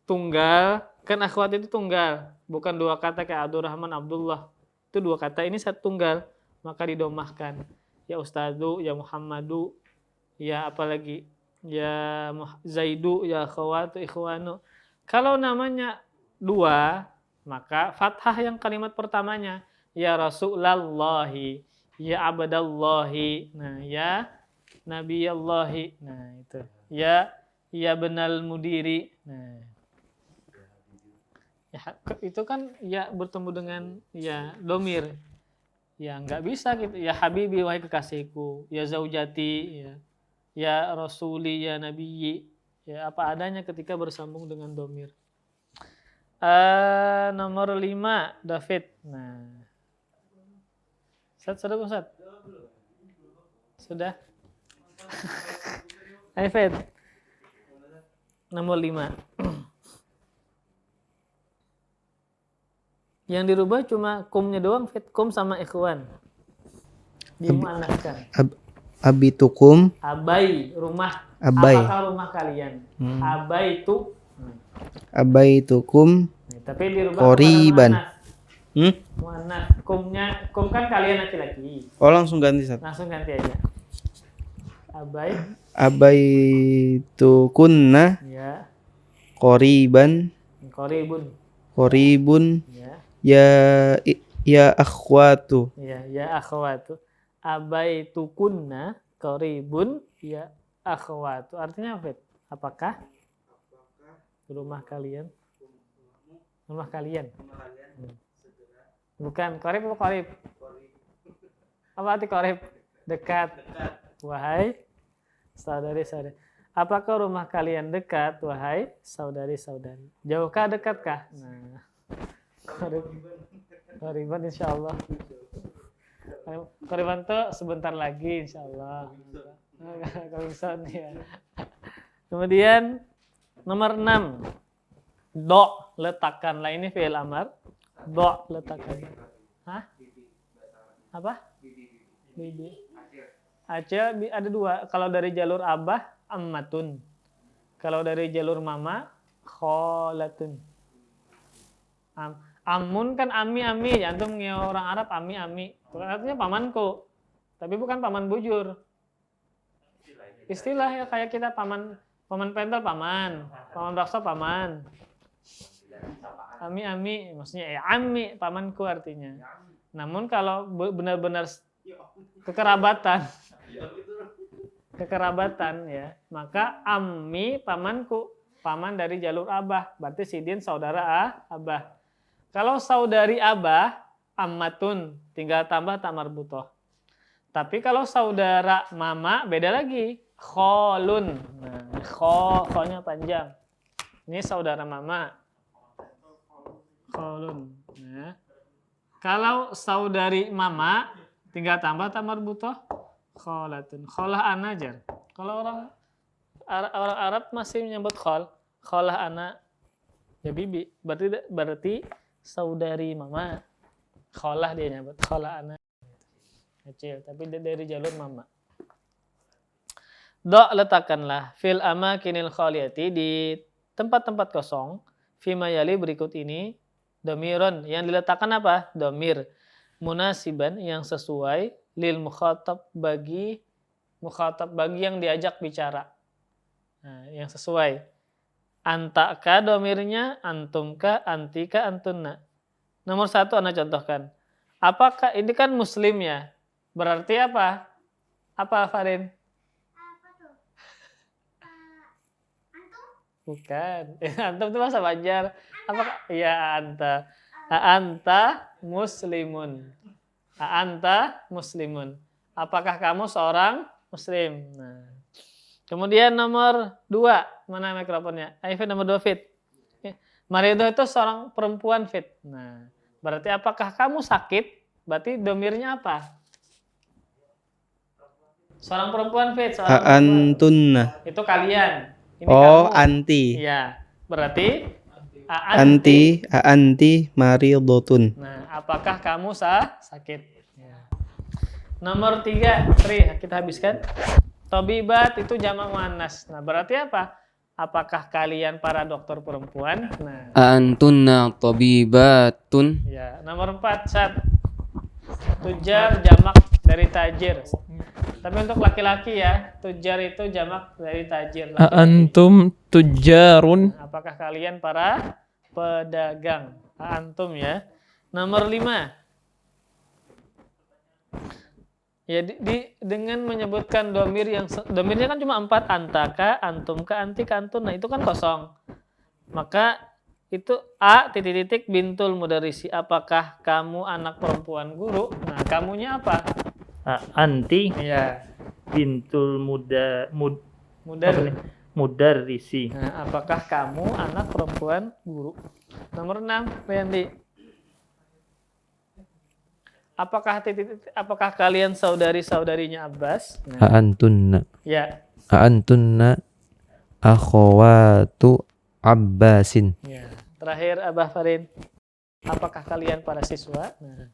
[SPEAKER 1] tunggal, kan akhwat itu tunggal, bukan 2 kata kayak Abdurrahman, Abdullah. Itu 2 kata, ini 1 tunggal, maka didomahkan. Ya Ustadu, ya Muhammadu, ya apalagi, ya Zaidu, ya akhwatu, ikhwanu. Kalau namanya 2, maka fathah yang kalimat pertamanya. Ya Rasulallahi, ya Abdallahi, nah ya Nabiyallahi, nah itu. Ya benal mudiri, nah. Ya, itu kan ya bertemu dengan ya domir. Ya nggak bisa gitu. Ya Habibi, wahai kekasihku. Ya Zaujati, ya Rasuli, ya Nabiyyi. Ya apa adanya ketika bersambung dengan domir. Nomor 5, David. Nah. Sudah Ustaz? Sudah? Ayo, Fed. Nomor 5. Yang dirubah cuma kumnya doang, Fed. Kum sama ikhwan. Dimuannaskan.
[SPEAKER 2] Abitukum.
[SPEAKER 1] Abai, rumah.
[SPEAKER 2] Abai.
[SPEAKER 1] Apakah rumah kalian? Abai itu.
[SPEAKER 2] Abaitukum.
[SPEAKER 1] Tapi dirubah
[SPEAKER 2] Qoriban.
[SPEAKER 1] muannas. Kum kan kalian laki-laki.
[SPEAKER 2] Oh, langsung ganti, Ustaz.
[SPEAKER 1] Langsung ganti aja. Abai.
[SPEAKER 2] Abaitukunna
[SPEAKER 1] Ya.
[SPEAKER 2] qoriban.
[SPEAKER 1] Qoribun.
[SPEAKER 2] Ya. Ya akhwatu.
[SPEAKER 1] Ya akhwatu. Abaitukunna qoribun ya akhwatu. Artinya apa? Apakah rumah kalian? Rumah kalian. Bukan qorib apa qorib? Apa arti qorib? Dekat. Wahai saudari-saudari. Apakah rumah kalian dekat, wahai saudari-saudari? Jauhkah, dekatkah? Nah, qoriban insyaallah. Qoriban tuh sebentar lagi insyaallah. Kalau bisa ya. Kemudian nomor 6. Do, letakkanlah. Ini fi'il amar. Do, letakkan. Hah? Apa? Bibi. Aceh ada 2. Kalau dari jalur abah, ammatun. Kalau dari jalur mama, kholatun. Amun kan ami. Antum orang Arab ami. Artinya pamanku. Tapi bukan paman bujur. Istilah ya, kayak kita paman pentel paman bakso paman. Ami, maksudnya ya ami, pamanku artinya. Namun kalau benar-benar kekerabatan ya, maka ammi pamanku, paman dari jalur abah, berarti sidin saudara abah. Kalau saudari abah, ammatun, tinggal tambah tak marbutoh. Tapi kalau saudara mama beda lagi, kholun. Nah, kholnya panjang. Ini saudara mama, kholun. Nah, kalau saudari mama tinggal tambah tak marbutoh, kholatun. Kholah anajar. Kalau orang Arab masih menyebut kholah anak ya bibi. Berarti saudari mama. Kholah dia nyebut, kholah anak kecil, tapi dari jalur mama. Do, letakkanlah fil amakinil khaliyati, di tempat-tempat kosong, fima yali, berikut ini, domiron, yang diletakkan apa? Domir. Munasiban, yang sesuai, lil mukhatab, bagi yang diajak bicara. Nah, yang sesuai. Antaka domirnya, antumka, antika, antunna. Nomor 1 Anda contohkan. Apakah ini kan muslim ya? Berarti apa? Apa, Farin?
[SPEAKER 7] Apa tuh? Antum?
[SPEAKER 1] Bukan. Antum itu bahasa Banjar. Apakah? Ya, anta. Anta muslimun. Anta muslimun. Apakah kamu seorang muslim? Nah. Kemudian nomor 2. Mana mikrofonnya? Ayo, nomor 2, Fit. Marido itu seorang perempuan, Fit. Nah, berarti apakah kamu sakit? Berarti domirnya apa? Seorang perempuan, Fit.
[SPEAKER 2] Antunna.
[SPEAKER 1] Itu kalian. Ini
[SPEAKER 2] Oh,
[SPEAKER 1] kamu.
[SPEAKER 2] anti.
[SPEAKER 1] Iya. Berarti
[SPEAKER 2] Anti maridotun.
[SPEAKER 1] Nah, apakah kamu sakit? Ya. Nomor 3, Tri, kita habiskan. Tobibat itu jamak muannas. Nah, berarti apa? Apakah kalian para dokter perempuan? Nah,
[SPEAKER 6] Antunna tabibatun.
[SPEAKER 1] ya. Nomor 4, Sat. Tujar jamak dari tajir. Tapi untuk laki-laki ya, tujar itu jamak dari tajir. Laki-laki.
[SPEAKER 3] Antum tujarun.
[SPEAKER 1] Apakah kalian para pedagang? Antum ya. Nomor 5. Ya, dengan menyebutkan domirnya kan cuma 4, antaka, antumka, antika, antun. Nah, itu kan kosong. Maka itu titik bintul mudarisi. Apakah kamu anak perempuan guru? Nah, kamunya apa?
[SPEAKER 4] Anti
[SPEAKER 1] Iya.
[SPEAKER 4] bintul mudarrisi.
[SPEAKER 1] Nah, apakah kamu anak perempuan guru? Nomor 6, Riyandi. Apakah kalian saudari-saudarinya Abbas? Nah,
[SPEAKER 5] Aantunna.
[SPEAKER 1] ya,
[SPEAKER 5] Aantunna akhawatu Abbasin.
[SPEAKER 1] ya. Terakhir Abah Farin. Apakah kalian para siswa? Nah,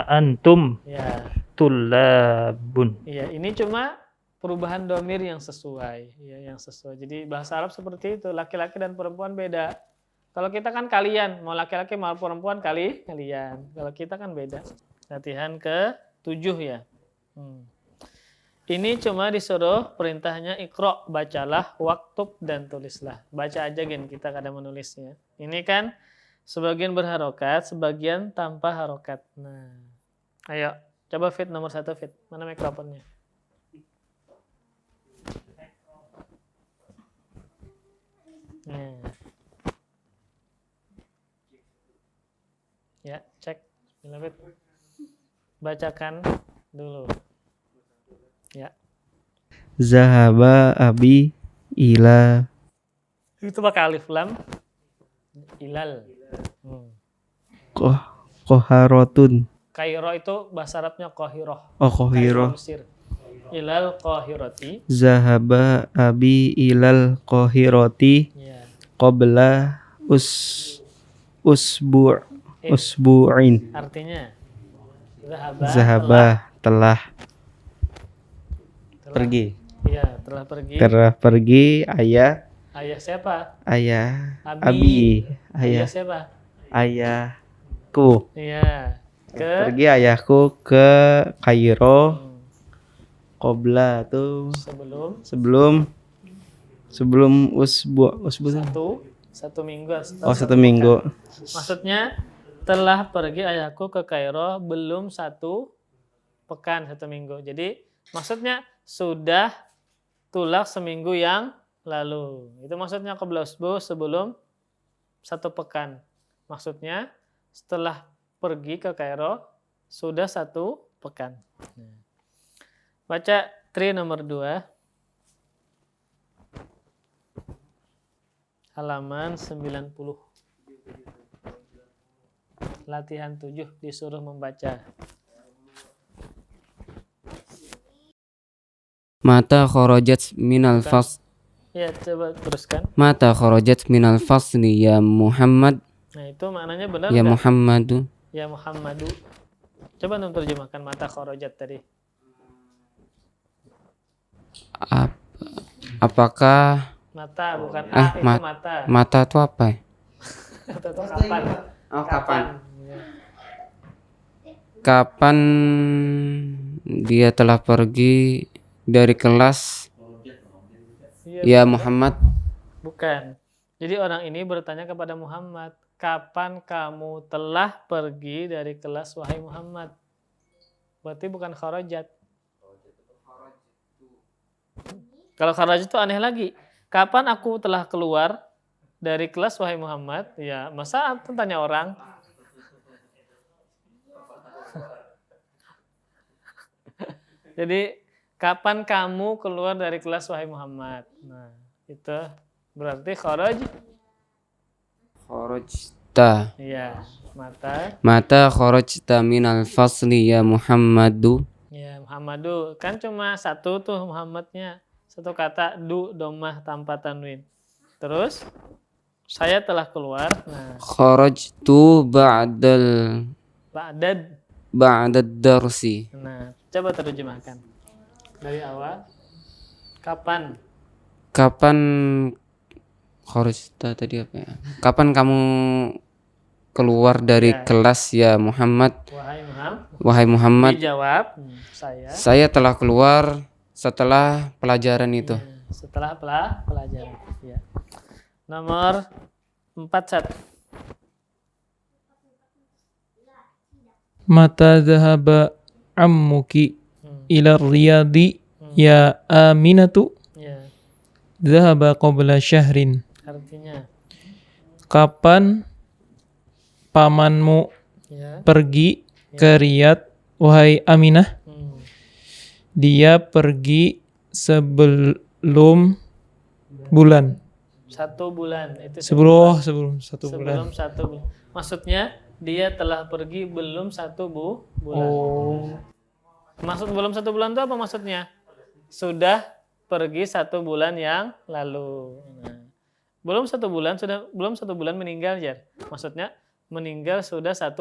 [SPEAKER 4] Antum
[SPEAKER 1] ya.
[SPEAKER 4] tullabun.
[SPEAKER 1] Iya, ini cuma perubahan domir yang sesuai, ya, yang sesuai. Jadi bahasa Arab seperti itu, laki-laki dan perempuan beda. Kalau kita kan kalian, mau laki-laki mau perempuan kalian. Kalau kita kan beda. Latihan ke-7 ya. Ini cuma disuruh perintahnya iqra, bacalah, waktub dan tulislah. Baca aja gen kita kadang menulisnya. Ini kan sebagian berharokat, sebagian tanpa harokat. Nah, ayo coba fit nomor 1 fit. Mana mikrofonnya? Nah. Ya, cek. Fit. Bacakan dulu. Ya.
[SPEAKER 2] Zahaba abi ila
[SPEAKER 1] Itu pakai alif lam ilal.
[SPEAKER 2] Qaharatun.
[SPEAKER 1] Kairo itu bahasa Arabnya Qahiroh.
[SPEAKER 2] Oh,
[SPEAKER 1] Kairo
[SPEAKER 2] Qahiroh.
[SPEAKER 1] Mesir. Ilal Qahirati.
[SPEAKER 2] Zahaba abi ilal Qahirati
[SPEAKER 1] Ya.
[SPEAKER 2] qabla usbu'in.
[SPEAKER 1] Artinya
[SPEAKER 2] Zahaba telah pergi.
[SPEAKER 1] Iya, telah pergi.
[SPEAKER 2] Telah pergi ayah
[SPEAKER 1] Ayah siapa?
[SPEAKER 2] abi
[SPEAKER 1] Ayah
[SPEAKER 2] ayah
[SPEAKER 1] siapa?
[SPEAKER 2] ayahku.
[SPEAKER 1] Iya.
[SPEAKER 2] Pergi ayahku ke Kairo qabla tuh sebelum usbu
[SPEAKER 1] satu minggu.
[SPEAKER 2] Oh, 1 minggu.
[SPEAKER 1] Maksudnya telah pergi ayahku ke Kairo belum 1 pekan, 1 minggu. Jadi maksudnya sudah tulak seminggu yang lalu. Itu maksudnya qabla usbu, sebelum 1 pekan. Maksudnya setelah pergi ke Kairo sudah 1 pekan. Baca tri nomor 2. Halaman 90. Latihan 7 disuruh membaca.
[SPEAKER 6] Mata kharajat minal fasl.
[SPEAKER 1] Ya, coba teruskan.
[SPEAKER 6] Mata kharajat minal fasli ya Muhammad.
[SPEAKER 1] Nah, itu maknanya benar
[SPEAKER 6] Ya
[SPEAKER 1] enggak?
[SPEAKER 6] Muhammadu.
[SPEAKER 1] Ya Muhammadu. Coba terjemahkan mata kharajat tadi.
[SPEAKER 6] Apakah
[SPEAKER 1] Mata bukan itu
[SPEAKER 6] mat-
[SPEAKER 1] mata.
[SPEAKER 6] mata itu apa ya?
[SPEAKER 1] Mata itu kapan?
[SPEAKER 6] Oh, kapan?
[SPEAKER 1] Ya.
[SPEAKER 6] Kapan dia telah pergi dari kelas
[SPEAKER 1] Iya,
[SPEAKER 6] ya Muhammad?
[SPEAKER 1] bukan. Jadi orang ini bertanya kepada Muhammad, kapan kamu telah pergi dari kelas wahai Muhammad? Berarti bukan kharajat. Kalau kharajat itu aneh lagi. Kapan aku telah keluar dari kelas wahai Muhammad? Ya, masa aku tanya orang? Jadi, kapan kamu keluar dari kelas wahai Muhammad? Nah, itu berarti
[SPEAKER 6] Kharajta.
[SPEAKER 1] iya,
[SPEAKER 6] Mata kharajta minal fasli ya Muhammadu.
[SPEAKER 1] ya, Muhammadu. Kan cuma 1 tuh Muhammadnya. 1 kata domah tanpa tanwin. Terus saya telah keluar. Nah,
[SPEAKER 6] Kharajtu ba'dal
[SPEAKER 1] ba'dad.
[SPEAKER 6] darsi.
[SPEAKER 1] Nah, coba terjemahkan. Dari awal. Kapan?
[SPEAKER 6] Kapan kharajta tadi apa ya? Kapan kamu keluar dari
[SPEAKER 1] Ya.
[SPEAKER 6] kelas ya Muhammad?
[SPEAKER 1] Wahai Muhammad.
[SPEAKER 6] Wahai Muhammad,
[SPEAKER 1] Dijawab,
[SPEAKER 6] saya telah keluar setelah pelajaran itu.
[SPEAKER 1] Ya, setelah pelajaran. Ya. Nomor 4.
[SPEAKER 3] Mata dhahaba ammuki ila riyadi ya Aminatu.
[SPEAKER 1] Ya,
[SPEAKER 3] Dhahaba qabla syahrin.
[SPEAKER 1] artinya
[SPEAKER 3] Kapan pamanmu
[SPEAKER 1] ya.
[SPEAKER 3] pergi ke Riyadh wahai Aminah? Dia pergi sebelum bulan.
[SPEAKER 1] 1 bulan. Itu
[SPEAKER 3] sebelum 1 bulan.
[SPEAKER 1] sebelum 1 bulan. Maksudnya dia telah pergi belum 1 bulan.
[SPEAKER 3] Oh.
[SPEAKER 1] Maksud belum 1 bulan itu apa maksudnya? Sudah pergi 1 bulan yang lalu. Nah, belum 1 bulan meninggal ya. Maksudnya meninggal sudah 1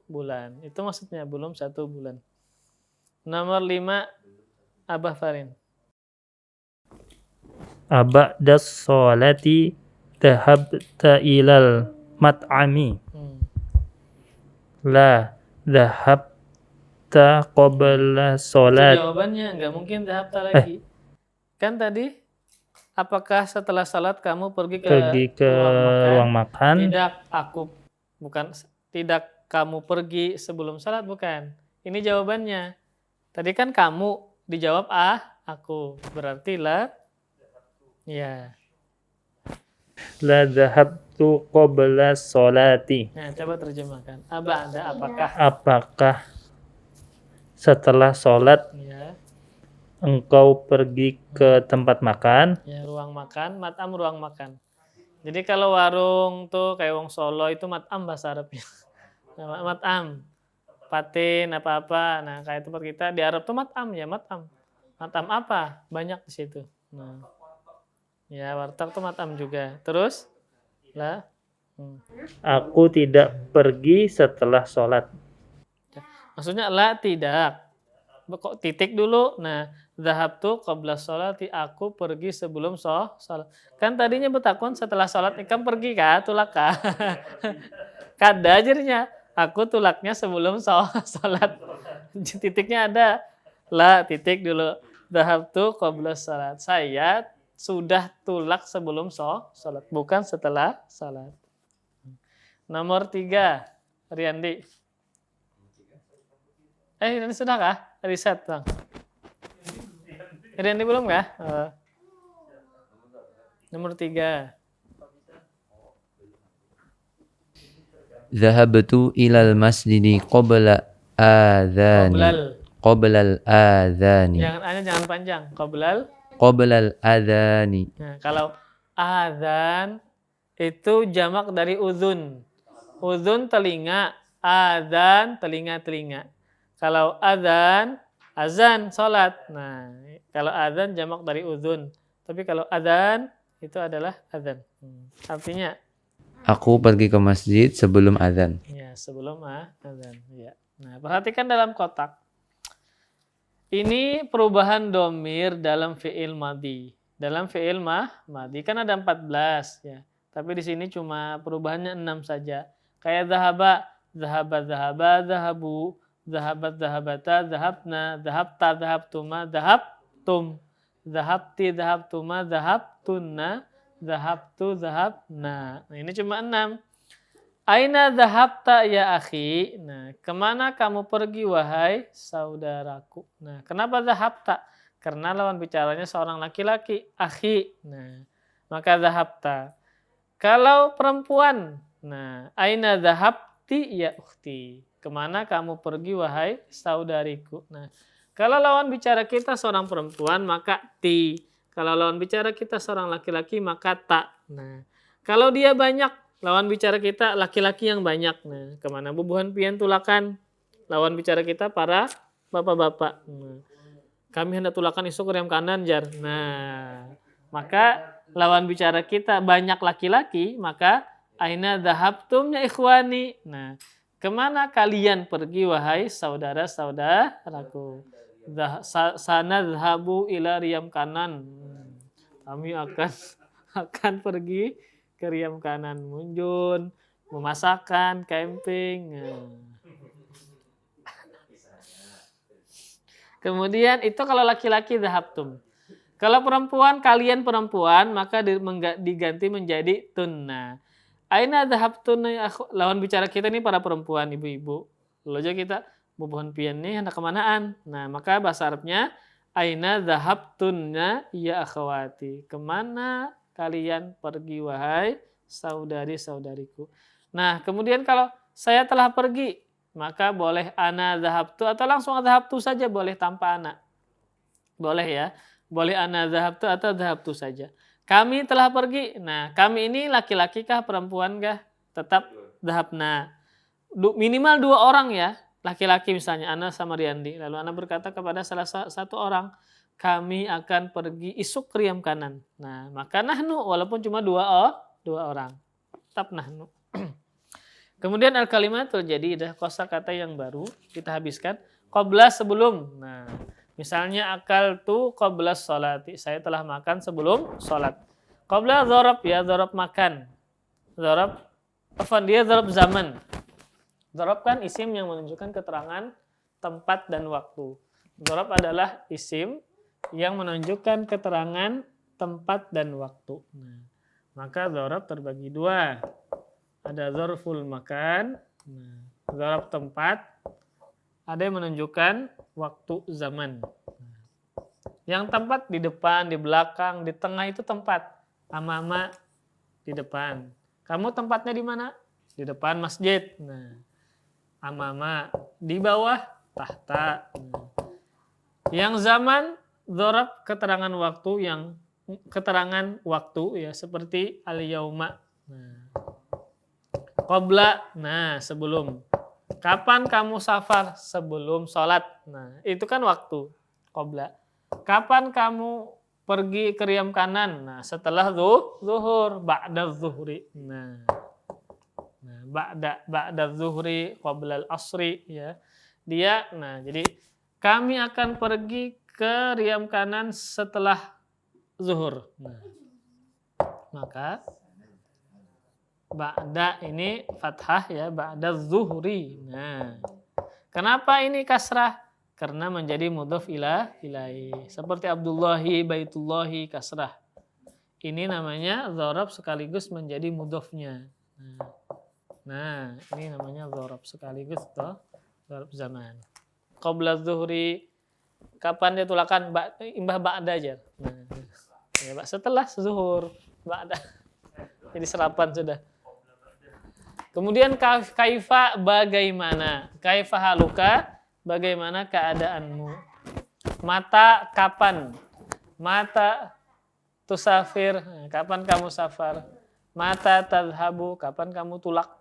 [SPEAKER 1] bulan. Itu maksudnya belum 1 bulan. Nomor 5 Abah Farin.
[SPEAKER 4] Aba'das sholati dhahabta ilal mat'ami. La dhahabta qabla
[SPEAKER 1] Itu
[SPEAKER 4] sholat.
[SPEAKER 1] jawabannya nggak mungkin dhahabta lagi. Kan tadi apakah setelah salat kamu pergi ke
[SPEAKER 4] Ruang makan.
[SPEAKER 1] Tidak kamu pergi sebelum salat, bukan. Ini jawabannya. Tadi kan kamu dijawab aku. Berarti la ya.
[SPEAKER 4] La dhahabtu qabla sholati.
[SPEAKER 1] Nah, coba terjemahkan. Ada apakah?
[SPEAKER 4] Apakah setelah sholat
[SPEAKER 1] Ya,
[SPEAKER 4] engkau pergi ke tempat makan?
[SPEAKER 1] ya ruang makan, mat'am ruang makan. Jadi kalau warung tuh kayak wong Solo itu mat'am bahasa Arabnya. Nah, mat'am. Patin apa-apa. Nah, kayak tempat kita di Arab tuh mat'am ya, mat'am. Mat'am apa? Banyak di situ. Nah. Ya, warteg tuh mat'am juga. Terus lah.
[SPEAKER 4] Aku tidak pergi setelah sholat.
[SPEAKER 1] Maksudnya la tidak. Kok titik dulu. Nah, dhahabtu qabla sholati, aku pergi sebelum sholat. Kan tadinya betakun setelah sholat ikam pergi kah? Tulak kah? Kada ajarnya. Aku tulaknya sebelum sholat. Titiknya ada. La titik dulu. Dhahabtu qabla sholat. Saya sudah tulak sebelum sholat. Bukan setelah sholat. Nomor 3. Riyandi. Ini sudah kah? Riset, Bang. Riyandi belum kah? Nomor 3.
[SPEAKER 5] Dhahabtu ilal masjidi qabla adhani. Qoblal adhani.
[SPEAKER 1] Jangan panjang.
[SPEAKER 5] Qoblal adhani.
[SPEAKER 1] Nah, kalau adhan itu jamak dari udhun. Udhun telinga, adhan telinga-telinga. Kalau adhan, azan salat. Nah, kalau adhan jamak dari udhun. Tapi kalau adhan itu adalah adhan. Artinya
[SPEAKER 5] Aku pergi ke masjid sebelum azan.
[SPEAKER 1] ya, sebelum azan. Ya. Nah, perhatikan dalam kotak. Ini perubahan domir dalam fi'il madhi. Dalam fi'il madhi kan ada 14 ya. Tapi di sini cuma perubahannya 6 saja. Kayak zahaba, zahabu, zahabat, zahabata, zahabna, zahabta, zahabtuma, zahabtum, zahabti, zahabtuma, zahabtunna, zahabtu, zahabna. Nah, ini cuma 6. Aina zahabta ya akhi? Nah, kemana kamu pergi wahai saudaraku? Nah, kenapa zahabta? Karena lawan bicaranya seorang laki-laki, akhi. Nah, maka zahabta. Kalau perempuan, nah, aina zahabti ya ukhti? Kemana kamu pergi wahai saudariku? Nah, kalau lawan bicara kita seorang perempuan maka ti. Kalau lawan bicara kita seorang laki-laki maka ta. Nah, kalau dia banyak, lawan bicara kita laki-laki yang banyak. Nah, kemana bubuhan pian tulakan? Lawan bicara kita para bapak-bapak. Nah, kami hendak tulakan isuk rem kanan jar. Nah, maka lawan bicara kita banyak laki-laki, maka aina dhahabtum ya ikhwani. Nah, kemana kalian pergi wahai saudara-saudaraku? Sanadhabu ila riyam kanan. Kami akan pergi ke Riam Kanan, Munjun, memasakkan, camping. Kemudian itu kalau laki-laki dhahabtum. Kalau perempuan, kalian perempuan, maka diganti menjadi tunna. Aina dhahabtunna, lawan bicara kita ini para perempuan, ibu-ibu. Lalu aja kita, bubuhan pian nih hendak kemanaan. Nah, maka bahasa Arabnya, aina dhahabtunna ya akhwati. Kemana kalian pergi wahai saudari-saudariku. Nah, kemudian kalau saya telah pergi, maka boleh ana dhahabtu atau langsung dhahabtu saja, boleh tanpa ana. Boleh ya. Boleh ana dhahabtu atau dhahabtu saja. Kami telah pergi. Nah, kami ini laki-laki kah, perempuan kah? Tetap dhahabna. Minimal 2 orang ya. Laki-laki misalnya, Ana sama Riyandi. Lalu Ana berkata kepada salah satu orang, kami akan pergi isuk ke Riam kanan. Nah, maka nahnu, walaupun cuma 2 orang. Tetap nahnu. Kemudian al-kalimatul jadidah, kosakata yang baru, kita habiskan. Qabla sebelum. Nah, misalnya akal tu qabla sholati. Saya telah makan sebelum sholat. Qabla dzarab ya, dzarab makan. Dzarab, dia dzarab zaman. Dzarab kan isim yang menunjukkan keterangan tempat dan waktu. Dzarab adalah isim yang menunjukkan keterangan tempat dan waktu. Nah, maka dzarab terbagi 2. Ada dzarful makan, dzarab tempat, ada yang menunjukkan waktu zaman. Yang tempat di depan, di belakang, di tengah itu tempat. Amama di depan. Kamu tempatnya di mana? Di depan masjid. Nah, amama di bawah tahta. Nah. Yang zaman dzarab keterangan waktu yang keterangan waktu ya seperti al-yauma. Nah. Qabla, nah sebelum. Kapan kamu safar? Sebelum sholat. Nah, itu kan waktu. Qabla. Kapan kamu pergi ke Riam kanan? Nah, setelah zuhur. Ba'da zuhri. Nah ba'da zuhri, qabla al-asri. Ya. Dia, nah jadi kami akan pergi ke Riam kanan setelah zuhur. Nah, maka ba'da ini fathah ya, ba'da zuhri. Nah, kenapa ini kasrah? Karena menjadi mudhof ilaih. Seperti Abdullahi, Baitullahi, kasrah. Ini namanya dzarab sekaligus menjadi mudhofnya. Nah, ini namanya dzarab sekaligus toh dzarab zaman. Qabla zuhri, kapan dia tulakan? Imbah ba'da aja. Nah, ya, setelah zuhur, ba'da. Jadi serapan sudah. Kemudian kaifa bagaimana? Kaifa haluka, bagaimana keadaanmu? Mata kapan? Mata tusafir, kapan kamu safar? Mata tadhabu, kapan kamu tulak?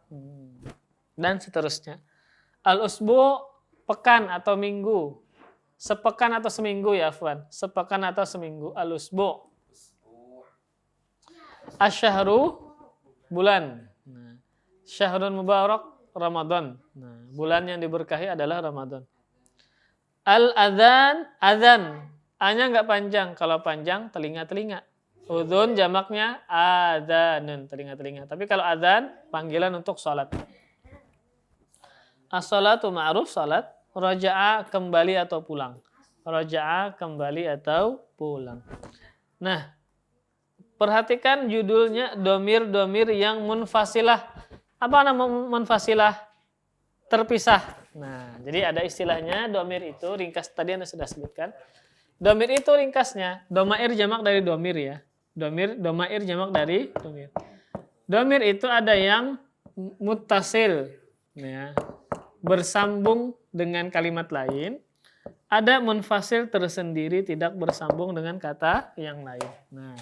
[SPEAKER 1] Dan seterusnya. Al-usbu, pekan atau minggu. Sepekan atau seminggu ya Afwan. Sepekan atau seminggu. Al-usbu. Asyahru, bulan. Syahrun mubarak, Ramadan. Nah, bulan yang diberkahi adalah Ramadan. Al-adzan, adzan. A-nya enggak panjang. Kalau panjang, telinga-telinga. Udhun jamaknya adzanun, telinga-telinga. Tapi kalau adzan, panggilan untuk sholat. As-sholatu ma'ruf, sholat. Raja'a, kembali atau pulang. Raja'a, kembali atau pulang. Nah, perhatikan judulnya domir-domir yang munfasilah. Apa nama munfasilah? Terpisah. Nah, jadi ada istilahnya domir itu, ringkas tadi Anda sudah sebutkan. Domir itu ringkasnya, domair jamak dari domir ya. Domair jamak dari domir. Domir itu ada yang muttasil, ya, bersambung dengan kalimat lain. Ada munfasil tersendiri, tidak bersambung dengan kata yang lain. Nah,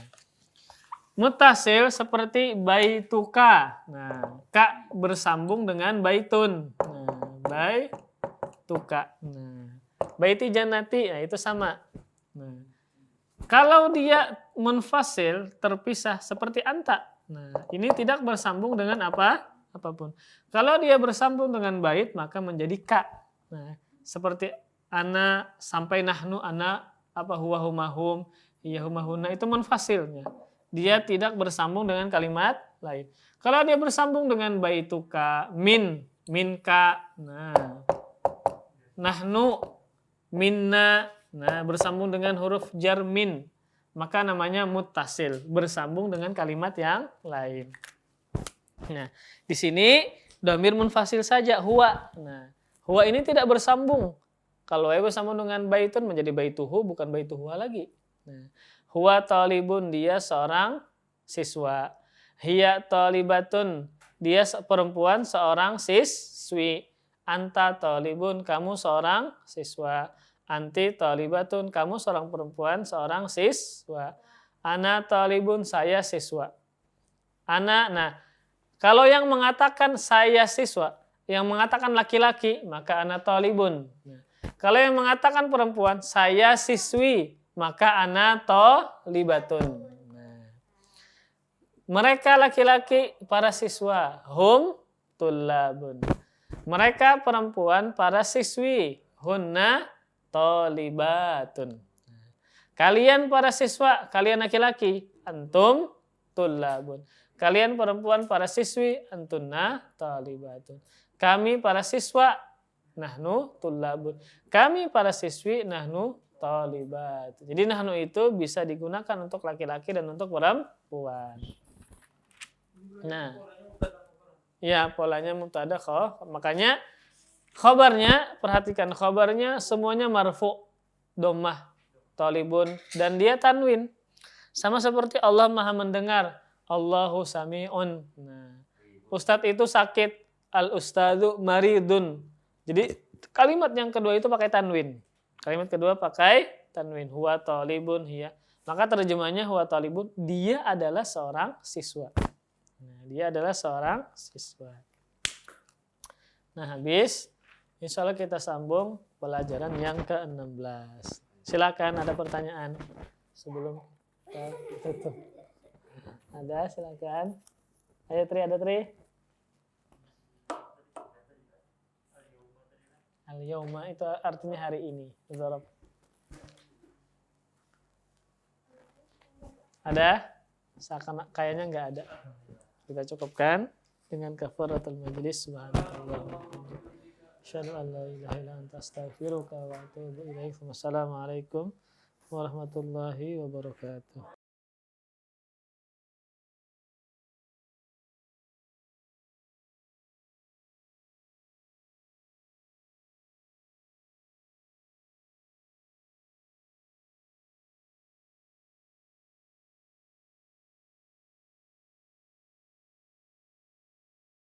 [SPEAKER 1] muttasil seperti baituka. Nah, ka bersambung dengan baitun. Nah, baituka. Nah, baiti jannati, nah itu sama. Nah, kalau dia munfasil terpisah seperti anta. Nah, ini tidak bersambung dengan apapun. Kalau dia bersambung dengan bait maka menjadi ka. Nah, seperti ana sampai nahnu, ana apa huwa humahum, hiya humahuna, itu munfasilnya. Dia tidak bersambung dengan kalimat lain. Kalau dia bersambung dengan baituka, minka, nah, nahnu, minna, nah, bersambung dengan huruf jar min, maka namanya muttasil, bersambung dengan kalimat yang lain. Nah, di sini dhamir munfasil saja, huwa. Nah, huwa ini tidak bersambung. Kalau bersambung dengan baitun menjadi baituhu, bukan baituhuwa lagi. Nah, huwa talibun, dia seorang siswa. Hiya talibatun, dia perempuan seorang siswi. Anta talibun, kamu seorang siswa. Anti talibatun, kamu seorang perempuan seorang siswa. Ana talibun, saya siswa. Ana, nah, kalau yang mengatakan saya siswa, yang mengatakan laki-laki, maka ana talibun. Nah, kalau yang mengatakan perempuan, saya siswi, maka ana talibatun. Nah, mereka laki-laki, para siswa, hum tullabun. Mereka perempuan, para siswi, hunna talibatun. Kalian para siswa, kalian laki-laki, antum tullabun. Kalian perempuan, para siswi, antunna talibatun. Kami para siswa, nahnu tullabun. Kami para siswi, nahnu talibatun. Jadi nahnu itu bisa digunakan untuk laki-laki dan untuk perempuan. Nah, ya polanya mubtada khabar. Makanya khabarnya, perhatikan khabarnya semuanya marfu, dhammah, talibun, dan dia tanwin. Sama seperti Allah Maha mendengar, Allahu sami'un. Nah, Ustadz itu sakit, al-ustadzu maridun. Jadi kalimat yang kedua itu pakai tanwin. Kalimat kedua pakai tanwin. Huwa talibun hiya. Maka terjemahnya huwa talibun, dia adalah seorang siswa. Nah, dia adalah seorang siswa. Nah, habis. Insya Allah kita sambung pelajaran yang ke-16. Silakan, ada pertanyaan sebelum kita tutup. Ada, silakan. Ayo Tri, ada Tri. Al-yauma itu artinya hari ini. Zarab. Ada? Seakan kayaknya nggak ada. Kita cukupkan dengan kafaratul majlis. Subhanallah. Asyhadu an la ilaha illa anta astaghfiruka wa atubu ilaik. Wassalamualaikum warahmatullahi wabarakatuh.